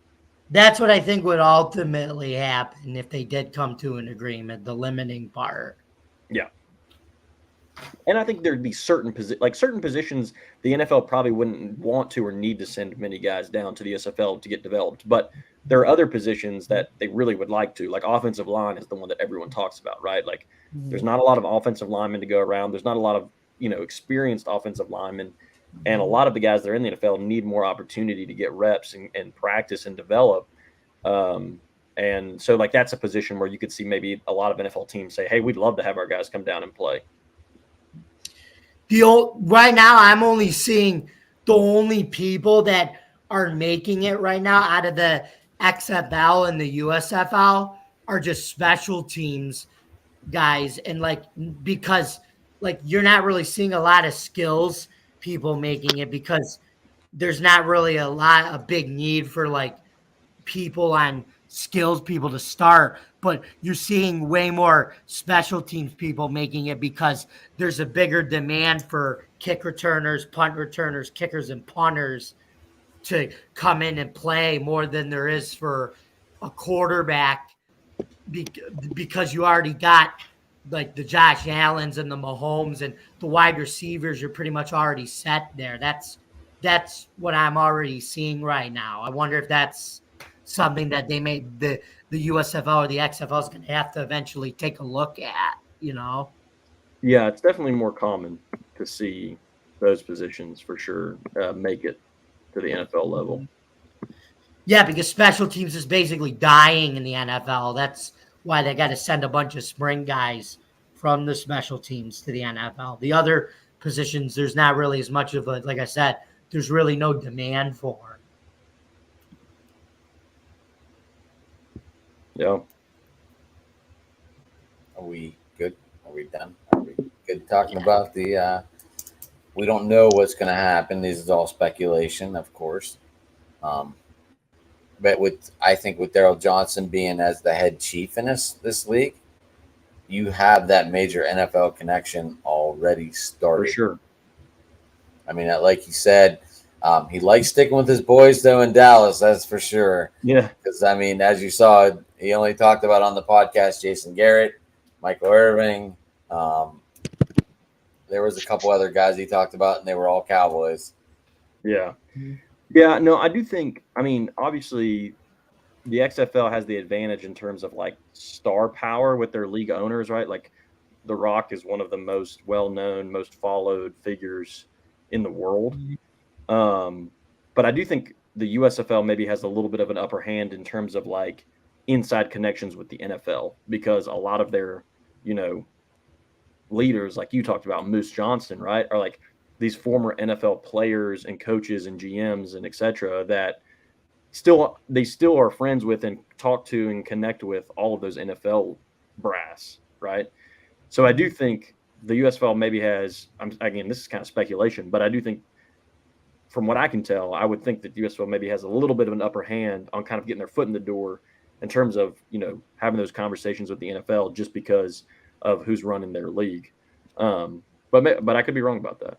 That's what I think would ultimately happen if they did come to an agreement, the limiting part. yeah. And I think there'd be certain positions the NFL probably wouldn't want to or need to send many guys down to the SFL to get developed. But there are other positions that they really would like to, like offensive line is the one that everyone talks about, right? Like there's not a lot of offensive linemen to go around. There's not a lot of, experienced offensive linemen. And a lot of the guys that are in the NFL need more opportunity to get reps and practice and develop. And so like that's a position where you could see maybe a lot of NFL teams say, hey, we'd love to have our guys come down and play. Right now, I'm only seeing the only people that are making it right now out of the XFL and the USFL are just special teams guys. And like, because like you're not really seeing a lot of skills people making it, because there's not really a big need for like people on skills people to start, but you're seeing way more special teams people making it because there's a bigger demand for kick returners, punt returners, kickers, and punters to come in and play more than there is for a quarterback, because you already got like the Josh Allens and the Mahomes and the wide receivers. You're pretty much already set there. That's what I'm already seeing right now. I wonder if that's something that they may the USFL or the XFL is going to have to eventually take a look at, Yeah, it's definitely more common to see those positions for sure make it to the NFL level. Yeah, because special teams is basically dying in the NFL. That's why they got to send a bunch of spring guys from the special teams to the NFL. The other positions, there's not really as much of a, like I said, there's really no demand for. Yeah. Are we good? Are we done? Are we good talking about the we don't know what's going to happen. This is all speculation, of course. But I think with Daryl Johnson being as the head chief in this league, you have that major NFL connection already started. For sure. I mean, like you said, he likes sticking with his boys, though, in Dallas, that's for sure. Yeah. Because, I mean, as you saw, he only talked about on the podcast Jason Garrett, Michael Irving. There was a couple other guys he talked about, and they were all Cowboys. Yeah. Yeah, no, I do think, I mean, obviously the XFL has the advantage in terms of like star power with their league owners, right? Like The Rock is one of the most well-known, most followed figures in the world. But I do think the USFL maybe has a little bit of an upper hand in terms of like inside connections with the NFL, because a lot of their, leaders, like you talked about, Moose Johnston, right, are like these former NFL players and coaches and GMs and et cetera that they still are friends with and talk to and connect with all of those NFL brass, right? So I do think the USFL maybe has, again, this is kind of speculation, but I do think from what I can tell, I would think that the USFL maybe has a little bit of an upper hand on kind of getting their foot in the door in terms of, having those conversations with the NFL just because of who's running their league. But I could be wrong about that.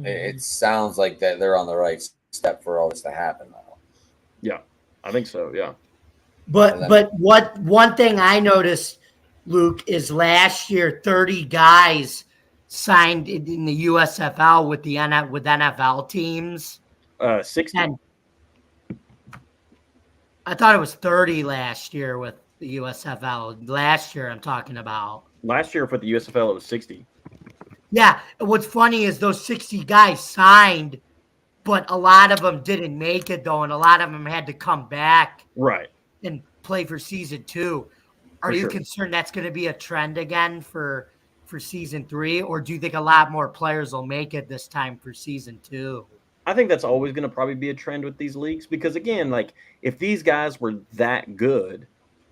It sounds like that they're on the right step for all this to happen now. Yeah, I think so. Yeah. But what one thing I noticed, Luke, is last year 30 guys signed in the USFL with NFL teams. 60. And I thought it was 30 last year with the USFL. Last year I'm talking about. Last year for the USFL it was 60. Yeah, what's funny is those 60 guys signed, but a lot of them didn't make it though, and a lot of them had to come back Right. and play for season 2. Are For you sure. concerned that's going to be a trend again for season 3, or do you think a lot more players will make it this time for season 2? I think that's always going to probably be a trend with these leagues because, again, like if these guys were that good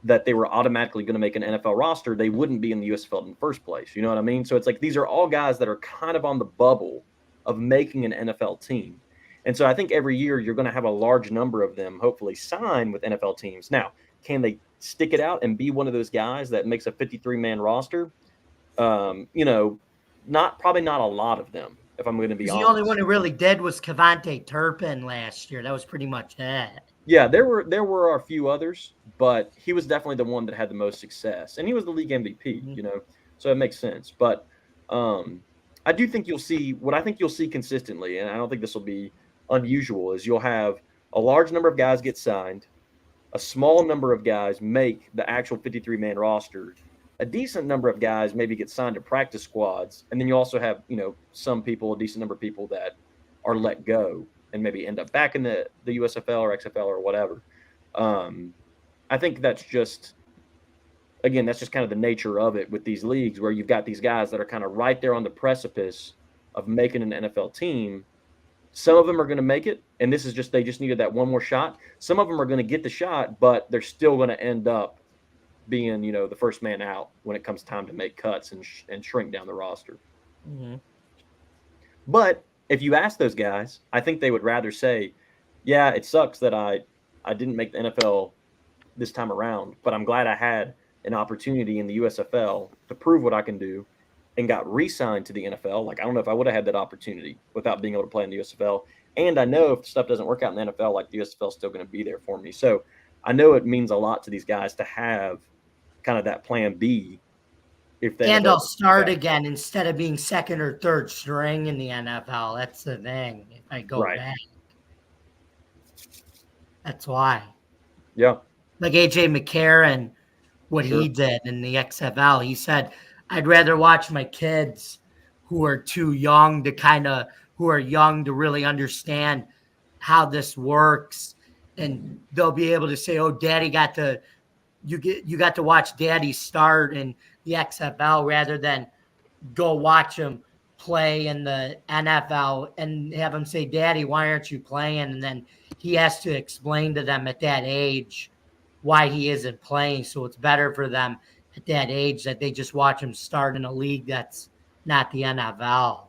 that they were automatically going to make an NFL roster, they wouldn't be in the USFL in the first place. You know what I mean? So it's like these are all guys that are kind of on the bubble of making an NFL team. And so I think every year you're going to have a large number of them hopefully sign with NFL teams. Now, can they stick it out and be one of those guys that makes a 53-man roster? Probably not a lot of them, if I'm going to be honest. The only one who really did was Kevontae Turpin last year. That was pretty much it. Yeah, there were a few others, but he was definitely the one that had the most success, and he was the league MVP. So it makes sense. But I do think you'll see what I think you'll see consistently, and I don't think this will be unusual. Is you'll have a large number of guys get signed, a small number of guys make the actual 53-man roster, a decent number of guys maybe get signed to practice squads, and then you also have some people, a decent number of people that are let go and maybe end up back in the USFL or XFL or whatever. I think that's just kind of the nature of it with these leagues where you've got these guys that are kind of right there on the precipice of making an NFL team. Some of them are going to make it, and they just needed that one more shot. Some of them are going to get the shot, but they're still going to end up being, the first man out when it comes time to make cuts and shrink down the roster. Mm-hmm. But if you ask those guys, I think they would rather say, yeah, it sucks that I didn't make the NFL this time around, but I'm glad I had an opportunity in the USFL to prove what I can do and got re-signed to the NFL. Like, I don't know if I would have had that opportunity without being able to play in the USFL. And I know if stuff doesn't work out in the NFL, like the USFL is still going to be there for me. So I know it means a lot to these guys to have kind of that plan B. And I'll start again instead of being second or third string in the NFL. That's the thing. If I go back, that's why. Yeah. Like AJ McCarron, what he did in the XFL, he said, I'd rather watch my kids who are young to really understand how this works. And they'll be able to say, oh, daddy you got to watch daddy start in the XFL rather than go watch him play in the NFL and have him say, daddy, why aren't you playing? And then he has to explain to them at that age why he isn't playing. So it's better for them at that age that they just watch him start in a league that's not the NFL.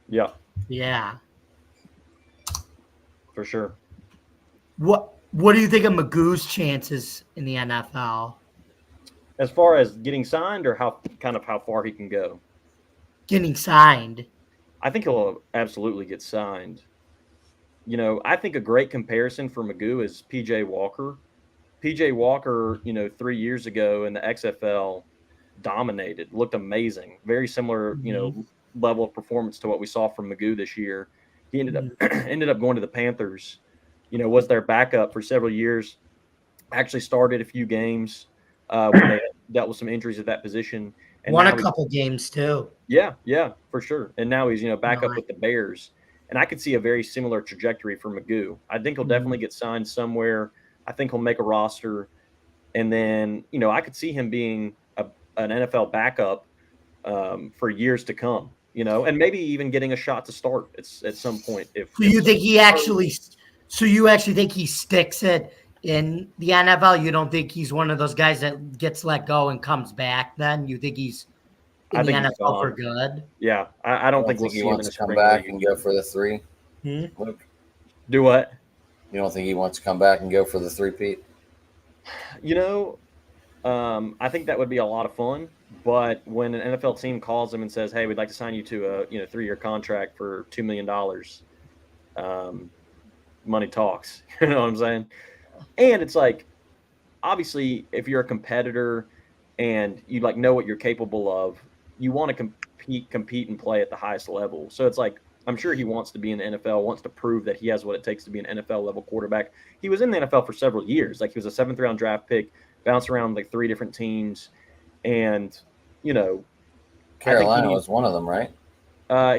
Yeah. Yeah. For sure. What do you think of Magoo's chances in the NFL? As far as getting signed or how far he can go? Getting signed. I think he'll absolutely get signed. I think a great comparison for Magoo is PJ Walker. PJ Walker, 3 years ago in the XFL dominated, looked amazing. Very similar, level of performance to what we saw from Magoo this year. He ended up going to the Panthers, was their backup for several years, actually started a few games when they dealt with some injuries at that position. And Won now a couple games too. yeah, for sure. And now he's, back up Really? with the Bears. And I could see a very similar trajectory for Magoo. I think he'll Mhm. definitely get signed somewhere. I think he'll make a roster. And then, I could see him being an NFL backup for years to come, and maybe even getting a shot to start at some point. So you think he actually? So you actually think he sticks it in the NFL? You don't think he's one of those guys that gets let go and comes back? Then you think he's in I the think he's NFL for gone. good? Yeah, I don't I think we'll he see him in wants the to come spring back league. and go for the 3. Hmm? Luke, Do what? you don't think he wants to come back and go for the 3-peat? I think that would be a lot of fun. But when an NFL team calls him and says, "Hey, we'd like to sign you to a 3-year contract for $2 million," money talks. You know what I'm saying? And it's like, obviously, if you're a competitor and you know what you're capable of, you want to compete and play at the highest level. So it's like, I'm sure he wants to be in the NFL, wants to prove that he has what it takes to be an NFL level quarterback. He was in the NFL for several years. Like, he was a 7th round draft pick, bounced around like 3 different teams. And, Carolina was one of them, right?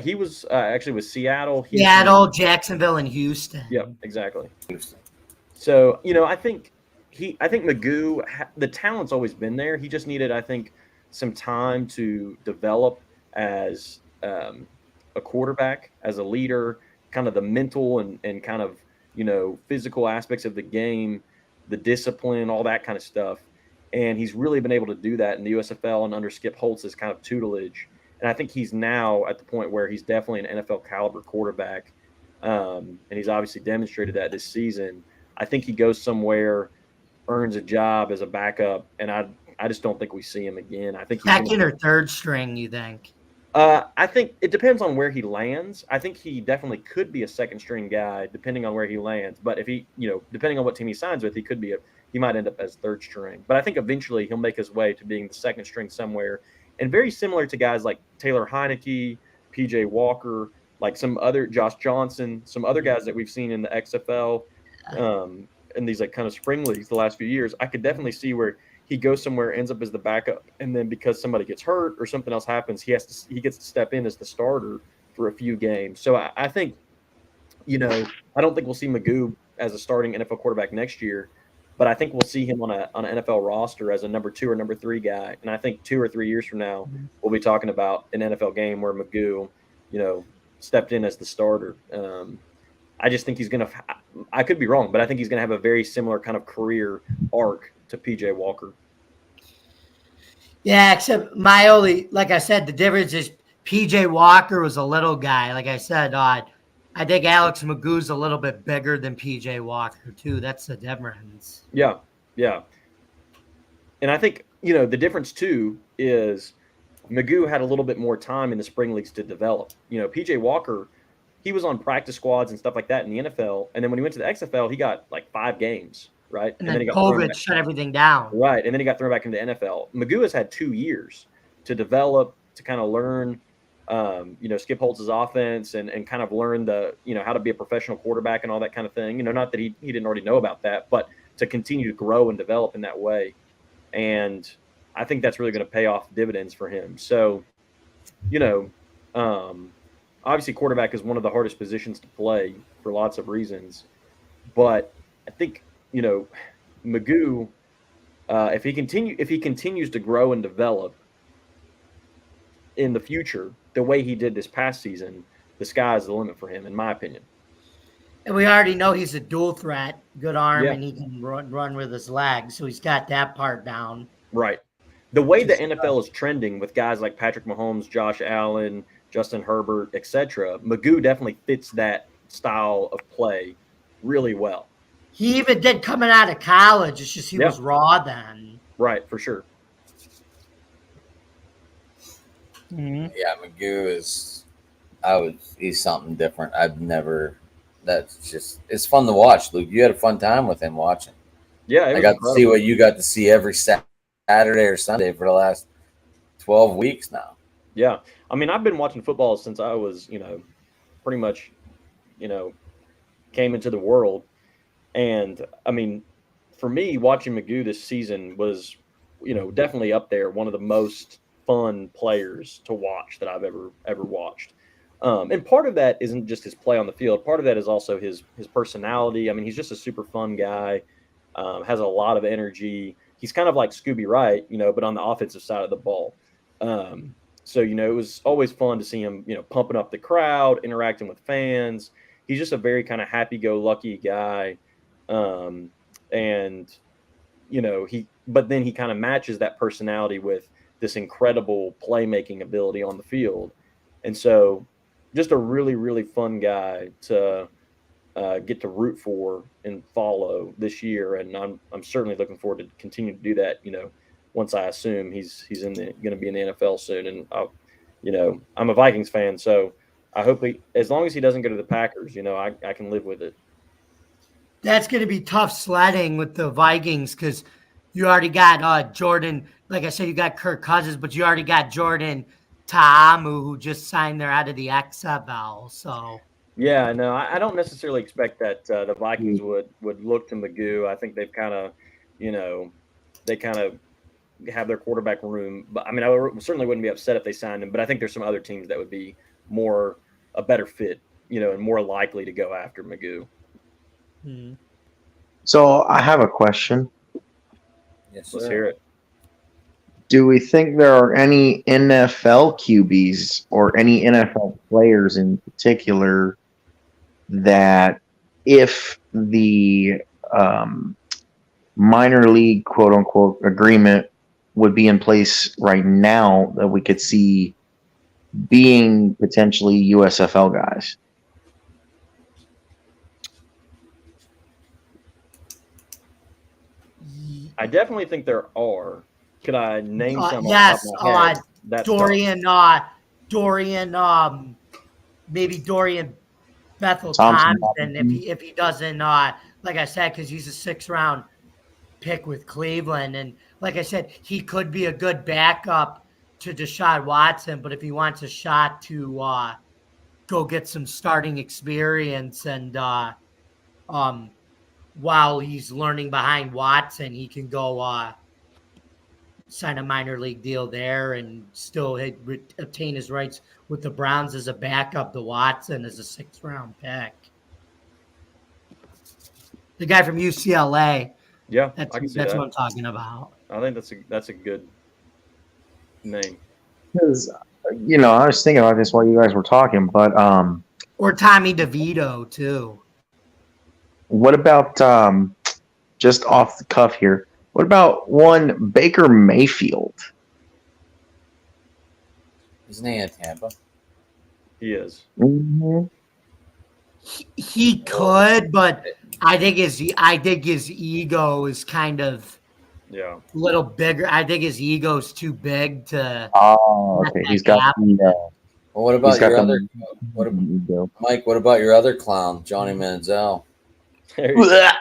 he was actually with Seattle. Seattle, Jacksonville, and Houston. Yep, exactly. So, I think Magoo, the talent's always been there. He just needed, I think, some time to develop as a quarterback, as a leader, kind of the mental and kind of, physical aspects of the game, the discipline, all that kind of stuff. And he's really been able to do that in the USFL and under Skip Holtz's kind of tutelage. And I think he's now at the point where he's definitely an NFL caliber quarterback. And he's obviously demonstrated that this season. I think he goes somewhere, earns a job as a backup, and I just don't think we see him again. I think he's Second or third string, you think? I think it depends on where he lands. I think he definitely could be a second string guy depending on where he lands. But if he, depending on what team he signs with, he might end up as third string. But I think eventually he'll make his way to being the second string somewhere. And very similar to guys like Taylor Heineke, PJ Walker, like some other Josh Johnson, some other guys that we've seen in the XFL, in these like kind of spring leagues the last few years. I could definitely see where he goes somewhere, ends up as the backup, and then because somebody gets hurt or something else happens, he gets to step in as the starter for a few games. So I think, I don't think we'll see Magoo as a starting NFL quarterback next year, but I think we'll see him on an NFL roster as a number 2 or number 3 guy. And I think 2 or 3 years from now, we'll be talking about an NFL game where Magoo, stepped in as the starter. I just think he's going to – I could be wrong, but I think he's going to have a very similar kind of career arc to PJ Walker. Yeah, except my only – like I said, the difference is PJ Walker was a little guy. Like I said, I think Alex Magoo's a little bit bigger than PJ Walker, too. That's the difference. Yeah. And I think, the difference, too, is Magoo had a little bit more time in the spring leagues to develop. PJ Walker – he was on practice squads and stuff like that in the NFL. And then when he went to the XFL, he got like 5 games, right? And then he got COVID shut everything down. Right. And then he got thrown back into the NFL. Magoo has had 2 years to develop, to kind of learn, Skip Holtz's offense and kind of learn the, how to be a professional quarterback and all that kind of thing. Not that he didn't already know about that, but to continue to grow and develop in that way. And I think that's really going to pay off dividends for him. So, obviously, quarterback is one of the hardest positions to play for lots of reasons. But I think, Magoo, if he continues to grow and develop in the future the way he did this past season, the sky is the limit for him, in my opinion. And we already know he's a dual threat, good arm, Yeah. and he can run with his legs. So he's got that part down. Right. The way the NFL is trending with guys like Patrick Mahomes, Josh Allen, Justin Herbert, etc., Magoo definitely fits that style of play really well. He even did coming out of college. It's just he was raw then. Right, for sure. Mm-hmm. Yeah, Magoo is he's something different. It's fun to watch, Luke. You had a fun time with him watching. Yeah, I got to see what you got to see every Saturday or Sunday for the last 12 weeks now. Yeah. I mean, I've been watching football since I was, pretty much, came into the world. And, I mean, for me, watching Magoo this season was, definitely up there, one of the most fun players to watch that I've ever watched. And part of that isn't just his play on the field. Part of that is also his personality. I mean, he's just a super fun guy. Has a lot of energy. He's kind of like Scooby Wright, but on the offensive side of the ball. So, it was always fun to see him, pumping up the crowd, interacting with fans. He's just a very kind of happy-go-lucky guy. But then he kind of matches that personality with this incredible playmaking ability on the field. And so just a really, really fun guy to get to root for and follow this year. And I'm certainly looking forward to continue to do that, once I assume he's going to be in the NFL soon. And, I'm a Vikings fan, so I hope as long as he doesn't go to the Packers, I can live with it. That's going to be tough sledding with the Vikings because you already got Jordan. Like I said, you got Kirk Cousins, but you already got Jordan Ta'amu, who just signed there out of the XFL. So yeah, no, I don't necessarily expect that the Vikings would look to Magoo. I think they've kind of, have their quarterback room. But I mean, I certainly wouldn't be upset if they signed him. But I think there's some other teams that would be a better fit, and more likely to go after Magoo. Mm-hmm. So I have a question. Yes, Let's sir. hear it. Do we think there are any NFL QBs or any NFL players in particular that if the minor league quote unquote agreement would be in place right now that we could see being potentially USFL guys? I definitely think there are. Could I name some? Yes, off the top of my head? That's tough. Dorian, maybe Dorian Bethel Thompson. Thompson, if he doesn't, like I said, because he's a 6th round pick with Cleveland, and like I said, he could be a good backup to Deshaun Watson, but if he wants a shot to go get some starting experience and while he's learning behind Watson, he can go sign a minor league deal there and still obtain his rights with the Browns as a backup to Watson as a 6th round pick. The guy from UCLA. Yeah, That's I can see what that. I'm talking about. I think that's a good name. Because, I was thinking about this while you guys were talking, but Or Tommy DeVito too. what about just off the cuff here? What about one Baker Mayfield? Isn't he in Tampa? He is. Mm-hmm. He could, but I think his ego is kind of Yeah. Uh, a little bigger. I think his ego's too big to. Oh, okay. He's got the. Well, what He's about got your the- other? Mike? What about your other clown, Johnny Manziel? There you go.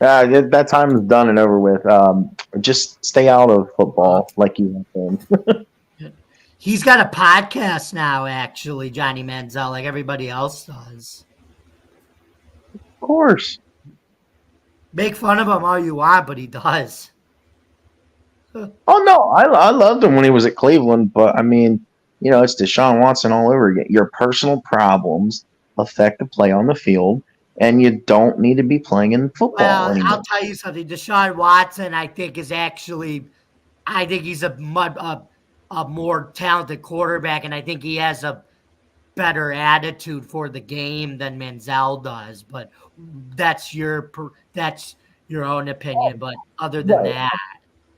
That time is done and over with. Just stay out of football, like you were saying. He's got a podcast now, actually, Johnny Manziel, like everybody else does. Of course. Make fun of him all you want, but he does. Oh no, I loved him when he was at Cleveland, but I mean, it's Deshaun Watson all over again. Your personal problems affect the play on the field, and you don't need to be playing in football Well, anymore. I'll tell you something. Deshaun Watson, I think he's a more talented quarterback, and I think he has a better attitude for the game than Manziel does. But that's your own opinion. But other than Right. that,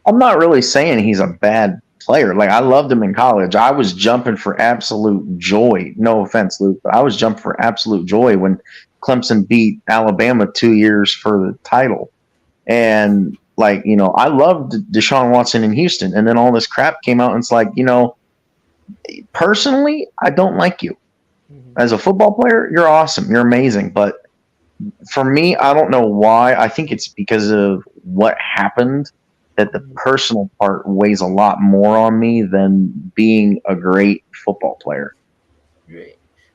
I'm not really saying he's a bad player. Like, I loved him in college. I was jumping for absolute joy. No offense, Luke, but I was jumping for absolute joy when Clemson beat Alabama 2 years for the title. And I loved Deshaun Watson in Houston. And then all this crap came out, and it's like, personally, I don't like you. As a football player, you're awesome. You're amazing. But for me, I don't know why. I think it's because of what happened that the personal part weighs a lot more on me than being a great football player.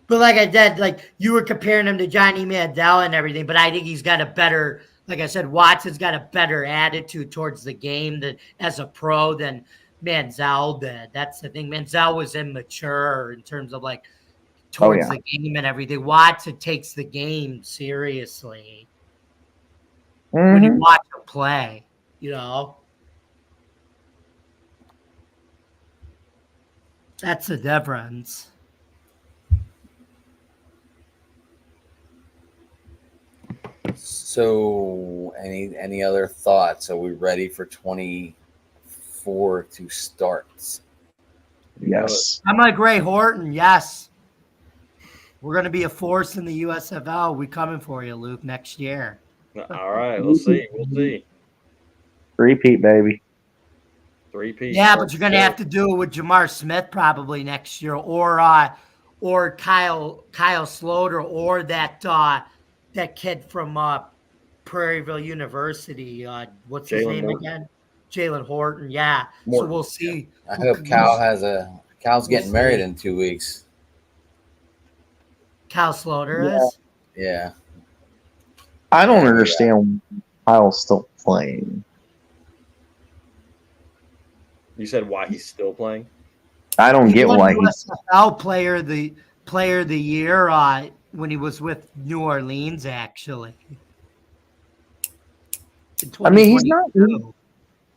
but like I said, like you were comparing him to Johnny Manziel and everything, but I think he's got a better like I said, Watson's got a better attitude towards the game than as a pro than Manziel did. That's the thing. Manziel was immature in terms of like towards yeah. the game and everything. Watson takes the game seriously when you Mhm. watch him play, you know. That's the difference. So, any other thoughts? Are we ready for 24 to start? Yes. I'm like Ray Horton. Yes. We're going to be a force in the USFL. We coming for you, Luke, next year. All right, we'll see. We'll see. Repeat, baby. 3-P. Yeah, but you're going to have to do it with Jamar Smith probably next year, or Kyle Sloter, or that kid from Prairieville University. What's his Jalen name Horton. again? Jalen Horton. Yeah. Morton. So we'll see. I hope Cal's getting see. married in 2 weeks. Kyle Sloter is. Yeah. I don't understand why Kyle's still playing. You said why he's still playing? I don't He get won why he's. USFL player of the year when he was with New Orleans, actually. In I mean, he's not. 2022.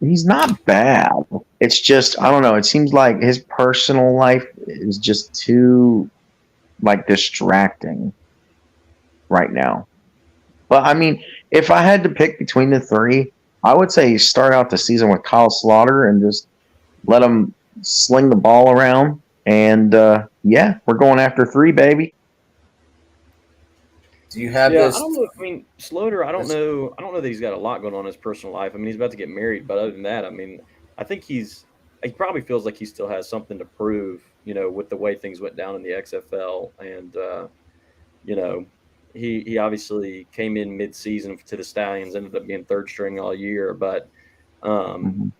He's not bad. It's just I don't know. It seems like his personal life is just too like distracting right now. But I mean, if I had to pick between the three, I would say start out the season with Kyle Slaughter and just let him sling the ball around. And yeah, we're going after 3, baby. Do you have Yeah, this? I don't know. I mean, Slaughter, I don't know. I don't know that he's got a lot going on in his personal life. I mean, he's about to get married, but other than that, I mean, I think he probably feels like he still has something to prove, you know, with the way things went down in the XFL. And, you know, he obviously came in mid-season to the Stallions, ended up being third string all year, but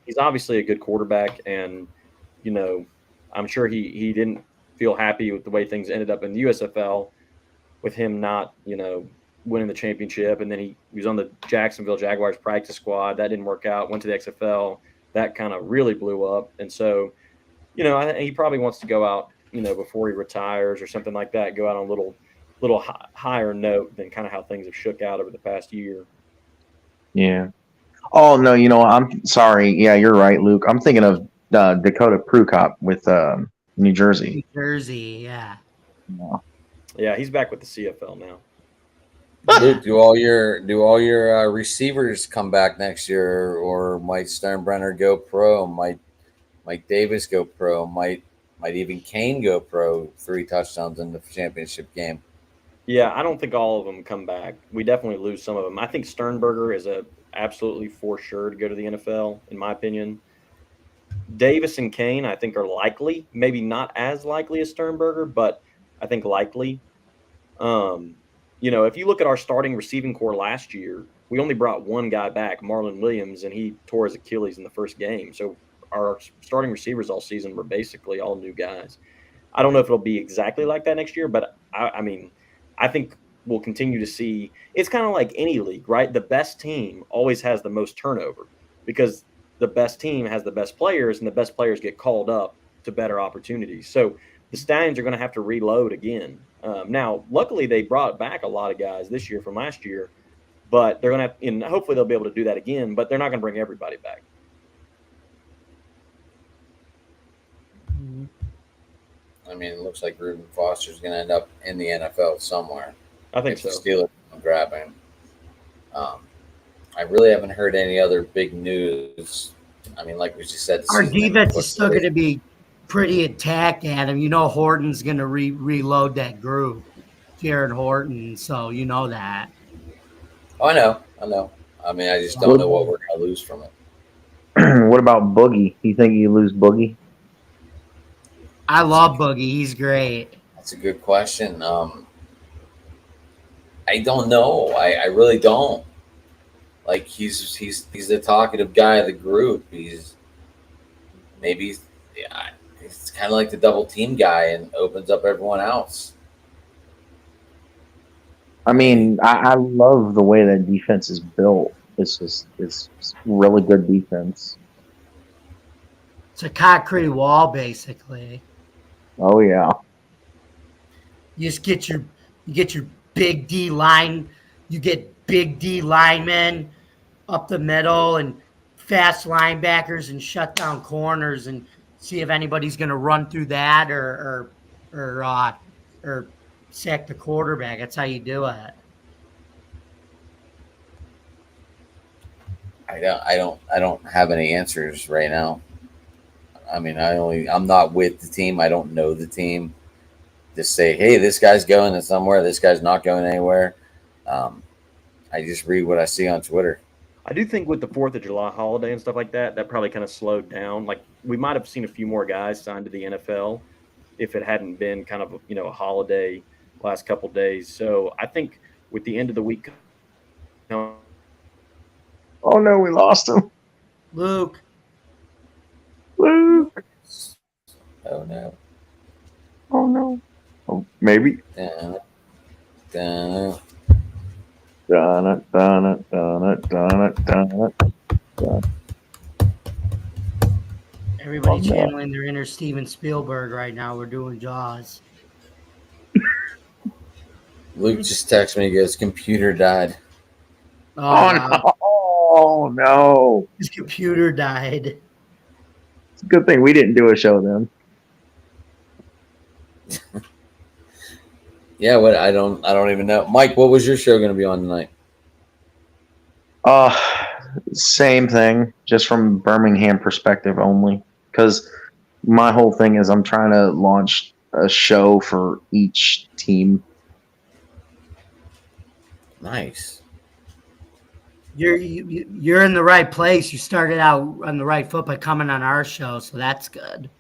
he's obviously a good quarterback. And, you know, I'm sure he didn't feel happy with the way things ended up in the USFL with him not, you know, winning the championship. And then he was on the Jacksonville Jaguars practice squad. That didn't work out. Went to the XFL. That kind of really blew up. And so, you know, he probably wants to go out, you know, before he retires or something like that, go out on a little higher note than kind of how things have shook out over the past year. Yeah. Oh no, you know I'm sorry. Yeah, you're right, Luke. I'm thinking of Dakota Prukop with New Jersey. New Jersey, yeah. Yeah, he's back with the CFL now. Luke, do all your receivers come back next year, or might Sternbrenner go pro? Might Davis go pro? Might even Kane go pro? 3 touchdowns in the championship game. Yeah, I don't think all of them come back. We definitely lose some of them. I think Sternberger is absolutely for sure to go to the NFL, in my opinion. Davis and Kane, I think, are likely. Maybe not as likely as Sternberger, but I think likely. You know, if you look at our starting receiving core last year, we only brought one guy back, Marlon Williams, and he tore his Achilles in the first game. So our starting receivers all season were basically all new guys. I don't know if it'll be exactly like that next year, but I mean, I think we'll continue to see. It's kind of like any league, right? The best team always has the most turnover because the best team has the best players, and the best players get called up to better opportunities. So the Stallions are going to have to reload again. Now, luckily, they brought back a lot of guys this year from last year, but they're going to have, and hopefully they'll be able to do that again, but they're not going to bring everybody back. I mean, it looks like Reuben Foster's going to end up in the NFL somewhere. I think If so. the Steelers don't grab him. I really haven't heard any other big news. I mean, like we just said, Our defense is still going to be pretty intact, Adam. You know Horton's going to reload that group, Jared Horton, so you know that. Oh, I know. I mean, I just don't know what we're going to lose from it. What about Boogie? You think you lose Boogie? I love Boogie. He's great. That's a good question. I don't know. I really don't. Like he's the talkative guy of the group. He's kind of like the double team guy and opens up everyone else. I mean, I love the way that defense is built. It's really good defense. It's a concrete wall, basically. Oh yeah. You just get your big D line. You get big D linemen up the middle and fast linebackers and shut down corners and see if anybody's going to run through that or sack the quarterback. That's how you do it. I don't have any answers right now. I mean, I'm not with the team. I don't know the team. Just say, hey, this guy's going to somewhere. This guy's not going anywhere. I just read what I see on Twitter. I do think with the 4th of July holiday and stuff like that, that probably kind of slowed down. Like we might have seen a few more guys signed to the NFL if it hadn't been kind of, a holiday last couple of days. So I think with the end of the week. Oh no, we lost him. Luke. Luke. Oh no. Oh no. Oh, maybe. Dun. Dun it, dun it, dun it, dun it, dun it. Everybody Oh, no. channeling their inner Steven Spielberg right now. We're doing Jaws. Luke just texted me. He goes, computer died. Oh, Oh wow. no. Oh no. His computer died. It's a good thing we didn't do a show then. Yeah, what I don't even know. Mike, what was your show going to be on tonight? Same thing, just from Birmingham perspective only. Because my whole thing is I'm trying to launch a show for each team. Nice. You're in the right place. You started out on the right foot by coming on our show, so that's good.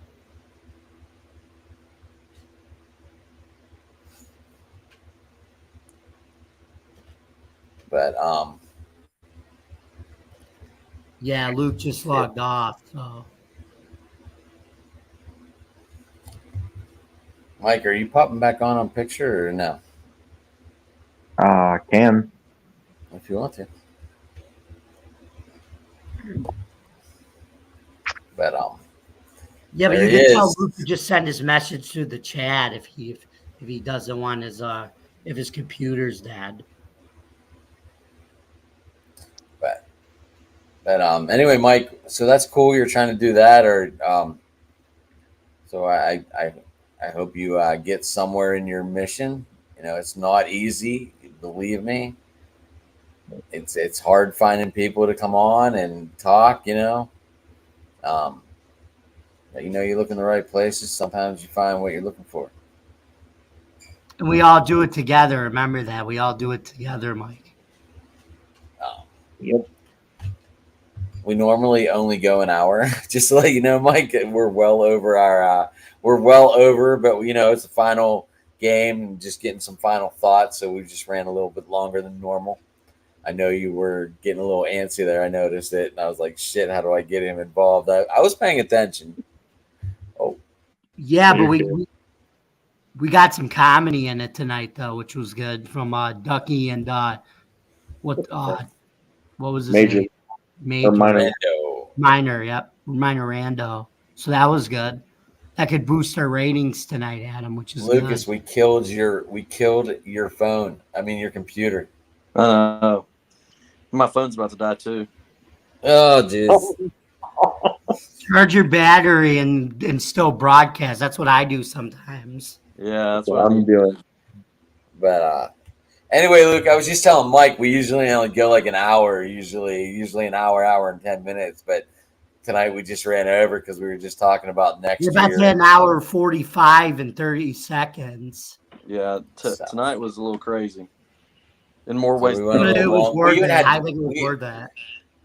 But Yeah, Luke just logged off. So Mike, are you popping back on picture or no? Can. If you want to. But yeah, but There you he can tell is. Luke to just send his message through the chat if he doesn't want his if his computer's dead. But anyway, Mike, so that's cool. You're trying to do that, or so I hope you get somewhere in your mission. It's not easy. Believe me, it's hard finding people to come on and talk. But you look in the right places. Sometimes you find what you're looking for. And we all do it together. Remember that. We all do it together, Mike. Yep. We normally only go an hour, just to let you know, Mike. We're well over but it's the final game and just getting some final thoughts. So we just ran a little bit longer than normal. I know you were getting a little antsy there. I noticed it, and I was like, "Shit, how do I get him involved?" I was paying attention. Oh, Yeah, but we got some comedy in it tonight though, which was good from Ducky and what was his Major. name? Major. Or minor. Minor, yep. Minor Rando. So that was good. That could boost our ratings tonight, Adam, which is Lucas, good. we killed your phone. I mean, your computer. My phone's about to die too. Oh, jeez. Charge your battery and still broadcast. That's what I do sometimes. Yeah, that's That's what I'm doing. But anyway, Luke, I was just telling Mike we usually only go like an hour, usually an hour and 10 minutes. But tonight we just ran over because we were just talking about next You're about year. to hit an hour 45 and 30 seconds. Yeah, So- tonight was a little crazy. In more So ways we than went a But it little was long. worth We even it. had- I think it was we- worth that.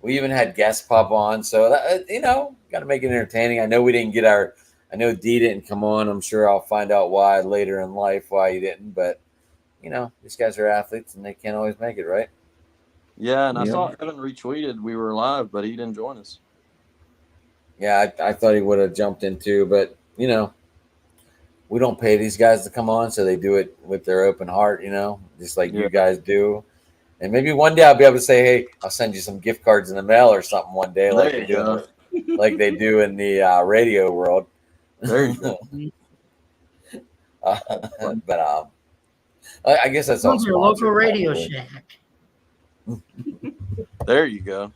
We even had guest pop on, so that, got to make it entertaining. I know we didn't get I know D didn't come on. I'm sure I'll find out why later in life why he didn't. But these guys are athletes and they can't always make it, right? Yeah, and I Yeah. saw Evan retweeted we were live, but he didn't join us. Yeah, I thought he would have jumped in too, but we don't pay these guys to come on, so they do it with their open heart, just like you guys do. And maybe one day I'll be able to say, hey, I'll send you some gift cards in the mail or something one day, like There they you do, go. like they do in the radio world. There you go. But I guess that's all. Those are local sponsored, Radio probably. Shack. There you go.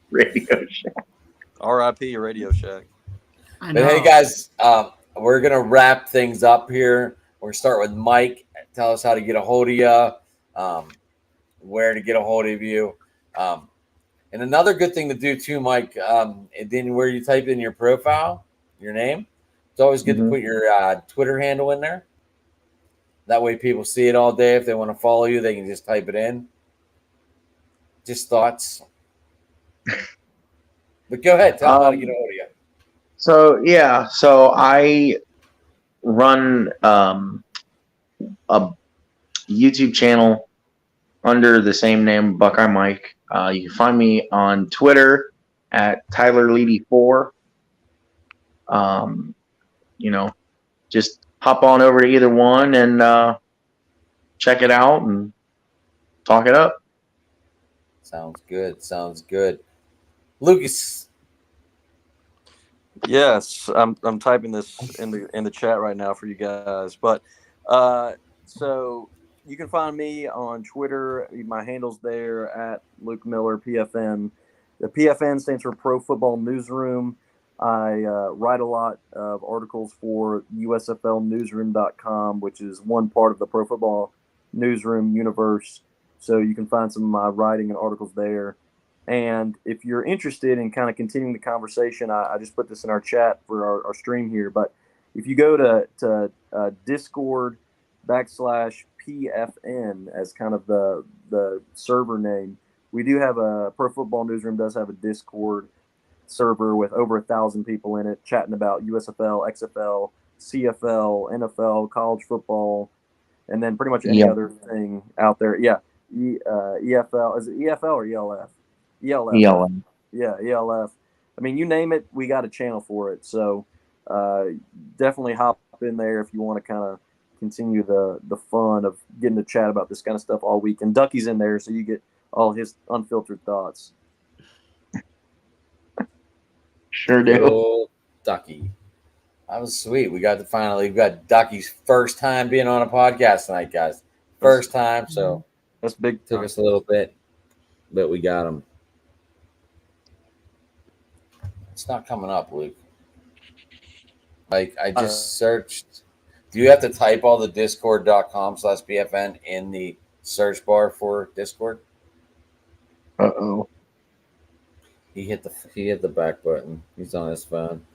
Radio Shack. R.I.P. Radio Shack. I But know. hey, guys, we're gonna wrap things up here. We're gonna start with Mike. Tell us how to get a hold of you, where to get a hold of you, and another good thing to do too, Mike. And then where you type in your profile, your name. It's always good to put your Twitter handle in there. That way, people see it all day. If they want to follow you, they can just type it in. Just thoughts. But go ahead. Tell them how to get a hold of you. So I run a YouTube channel under the same name, Buckeye Mike. You can find me on Twitter at TylerLeedy4. Just hop on over to either one and check it out and talk it up. Sounds good. Sounds good. Lucas. Yes, I'm typing this in the chat right now for you guys. But so you can find me on Twitter. My handle's there at Luke Miller PFN. The PFN stands for Pro Football Newsroom. I write a lot of articles for USFLnewsroom.com, which is one part of the Pro Football Newsroom universe. So you can find some of my writing and articles there. And if you're interested in kind of continuing the conversation, I just put this in our chat for our stream here. But if you go to Discord /PFN as kind of the server name, we do have Pro Football Newsroom does have a Discord server with over 1,000 people in it chatting about USFL, XFL, CFL, NFL, college football, and then pretty much any other thing out there. Yeah. EFL. Is it EFL or ELF? ELF. ELM. Yeah, ELF. I mean, you name it, we got a channel for it. So definitely hop in there if you want to kind of continue the fun of getting to chat about this kind of stuff all week. And Ducky's in there, so you get all his unfiltered thoughts. Sure do. Old Ducky. That was sweet. We got Ducky's first time being on a podcast tonight, guys. First time, so That's big. took us a little bit, but we got him. It's not coming up, Luke. Like I just searched. Do you have to type all the discord.com/BFN in the search bar for Discord? Uh-oh. He hit the back button. He's on his phone.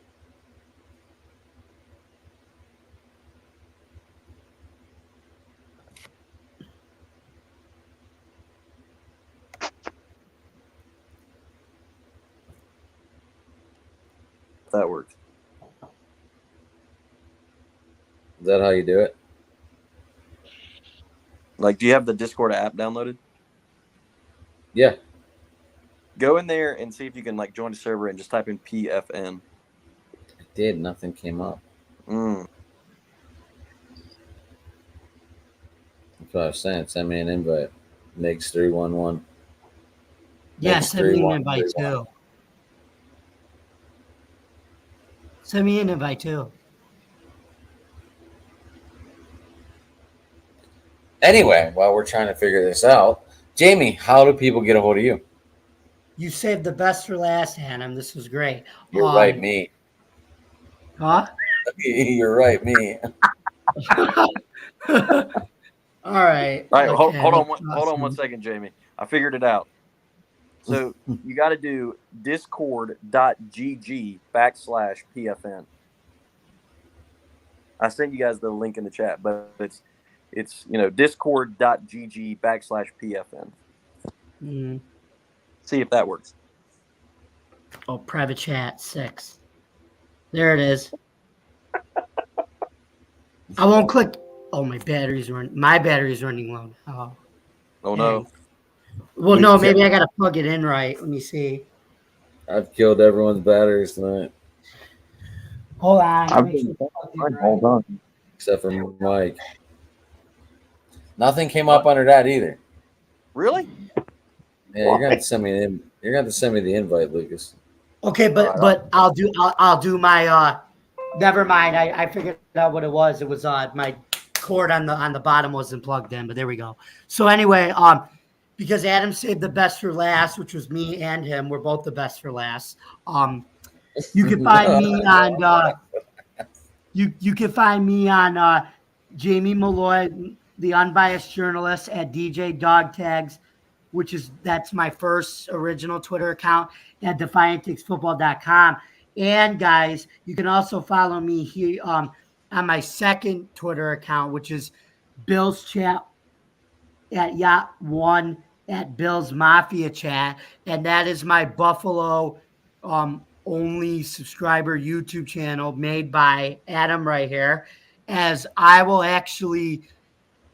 That works. Is that how you do it? Like, do you have the Discord app downloaded? Yeah. Go in there and see if you can like join the server and just type in PFN. I did. Nothing came up. That's what I was saying. Send me an invite. Migs 311. Yeah, Next send me an 3-1, invite 3-1. too. Send me an invite too. Anyway, while we're trying to figure this out, Jamie, how do people get a hold of you? You saved the best for last, Hannah. This was great. You're right, me. Huh? You're right, me. All right. All right, hold Okay, on that's one awesome. second, Jamie. I figured it out. So you got to do discord.gg/PFN. I sent you guys the link in the chat, but it's discord.gg/PFN. Mm. See if that works. Oh, private chat 6. There it is. I won't click. Oh, my battery's running low. Oh. Oh no. Well, no, maybe I gotta plug it in right. Let me see. I've killed everyone's batteries tonight. Hold on. I've Make sure been- it's plugged in right. Hold on. except for Mike. Nothing came up under that either. Really? Yeah, you're gonna have to send me you're gonna have to send me the invite, Lucas. Okay, but I'll do my never mind. I figured out what it was. It was my cord on the bottom wasn't plugged in, but there we go. So anyway, because Adam saved the best for last, which was me and him. We're both the best for last. You can find me on you can find me on Jamie Malloy, the unbiased journalist, at DJ Dog Tags, that's my first original Twitter account, at DefiantTakesFootball.com. And guys, you can also follow me here on my second Twitter account, which is Bill's Chat at Yacht1 at Bill's Mafia Chat. And that is my Buffalo only subscriber YouTube channel made by Adam right here. As I will actually,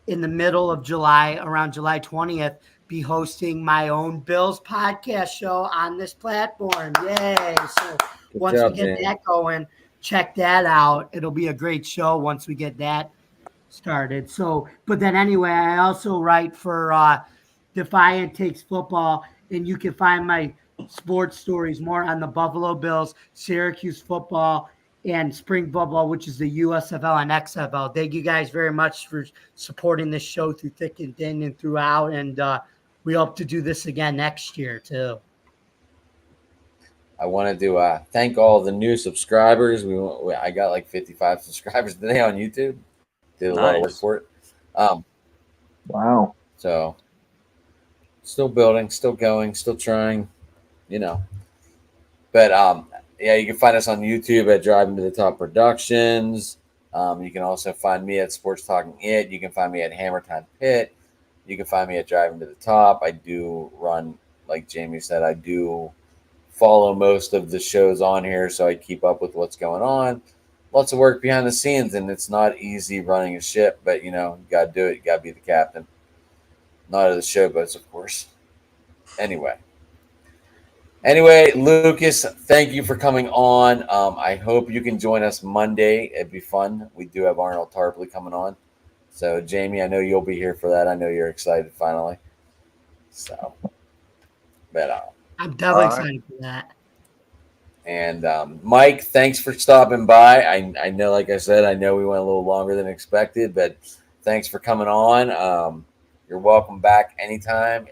in the middle of July, around July 20th, be hosting my own Bills podcast show on this platform. Yay. So once we get that going, check that out. It'll be a great show once we get that started. So, but then anyway, I also write for Defiant Takes Football, and you can find my sports stories more on the Buffalo Bills, Syracuse football, and spring football, which is the USFL and XFL. Thank you guys very much for supporting this show through thick and thin and throughout. And we hope to do this again next year too. I wanted to thank all the new subscribers. I got like 55 subscribers today on YouTube. Did a lot of work for it. Wow. So still building, still going, still trying, But yeah, you can find us on YouTube at Driving to the Top Productions. You can also find me at Sports Talking It. You can find me at Hammer Time Pit. You can find me at Driving to the Top. I do run, like Jamie said, I do follow most of the shows on here, so I keep up with what's going on. Lots of work behind the scenes, and it's not easy running a ship, but you got to do it. You got to be the captain. Not of the showboats, of course. Anyway, Lucas, thank you for coming on. I hope you can join us Monday. It'd be fun. We do have Arnold Tarpley coming on. So, Jamie, I know you'll be here for that. I know you're excited finally. So, but I'm definitely excited for that. And Mike, thanks for stopping by. I know, like I said, I know we went a little longer than expected, but thanks for coming on. You're welcome back anytime.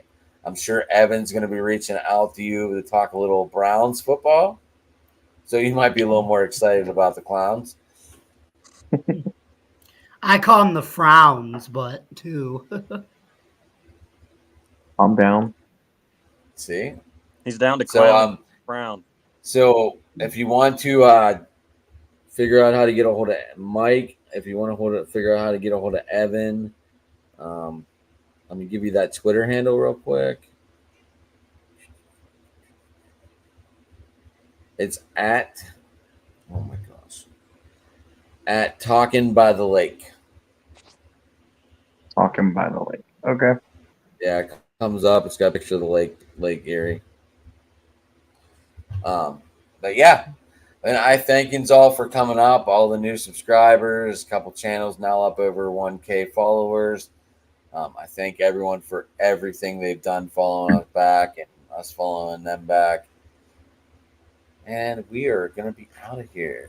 I'm sure Evan's going to be reaching out to you to talk a little Browns football. So you might be a little more excited about the Clowns. I call them the Frowns, but too. I'm down. See? He's down to clown. Brown. So if you want to figure out how to get a hold of Mike, if you want to figure out how to get a hold of Evan, let me give you that Twitter handle real quick. It's at Talking by the Lake. Talking by the Lake. Okay. Yeah, it comes up. It's got a picture of the Lake Erie. But yeah, and I thank you all for coming up. All the new subscribers, a couple channels now up over 1K followers. I thank everyone for everything they've done following us back and us following them back. And we are going to be out of here.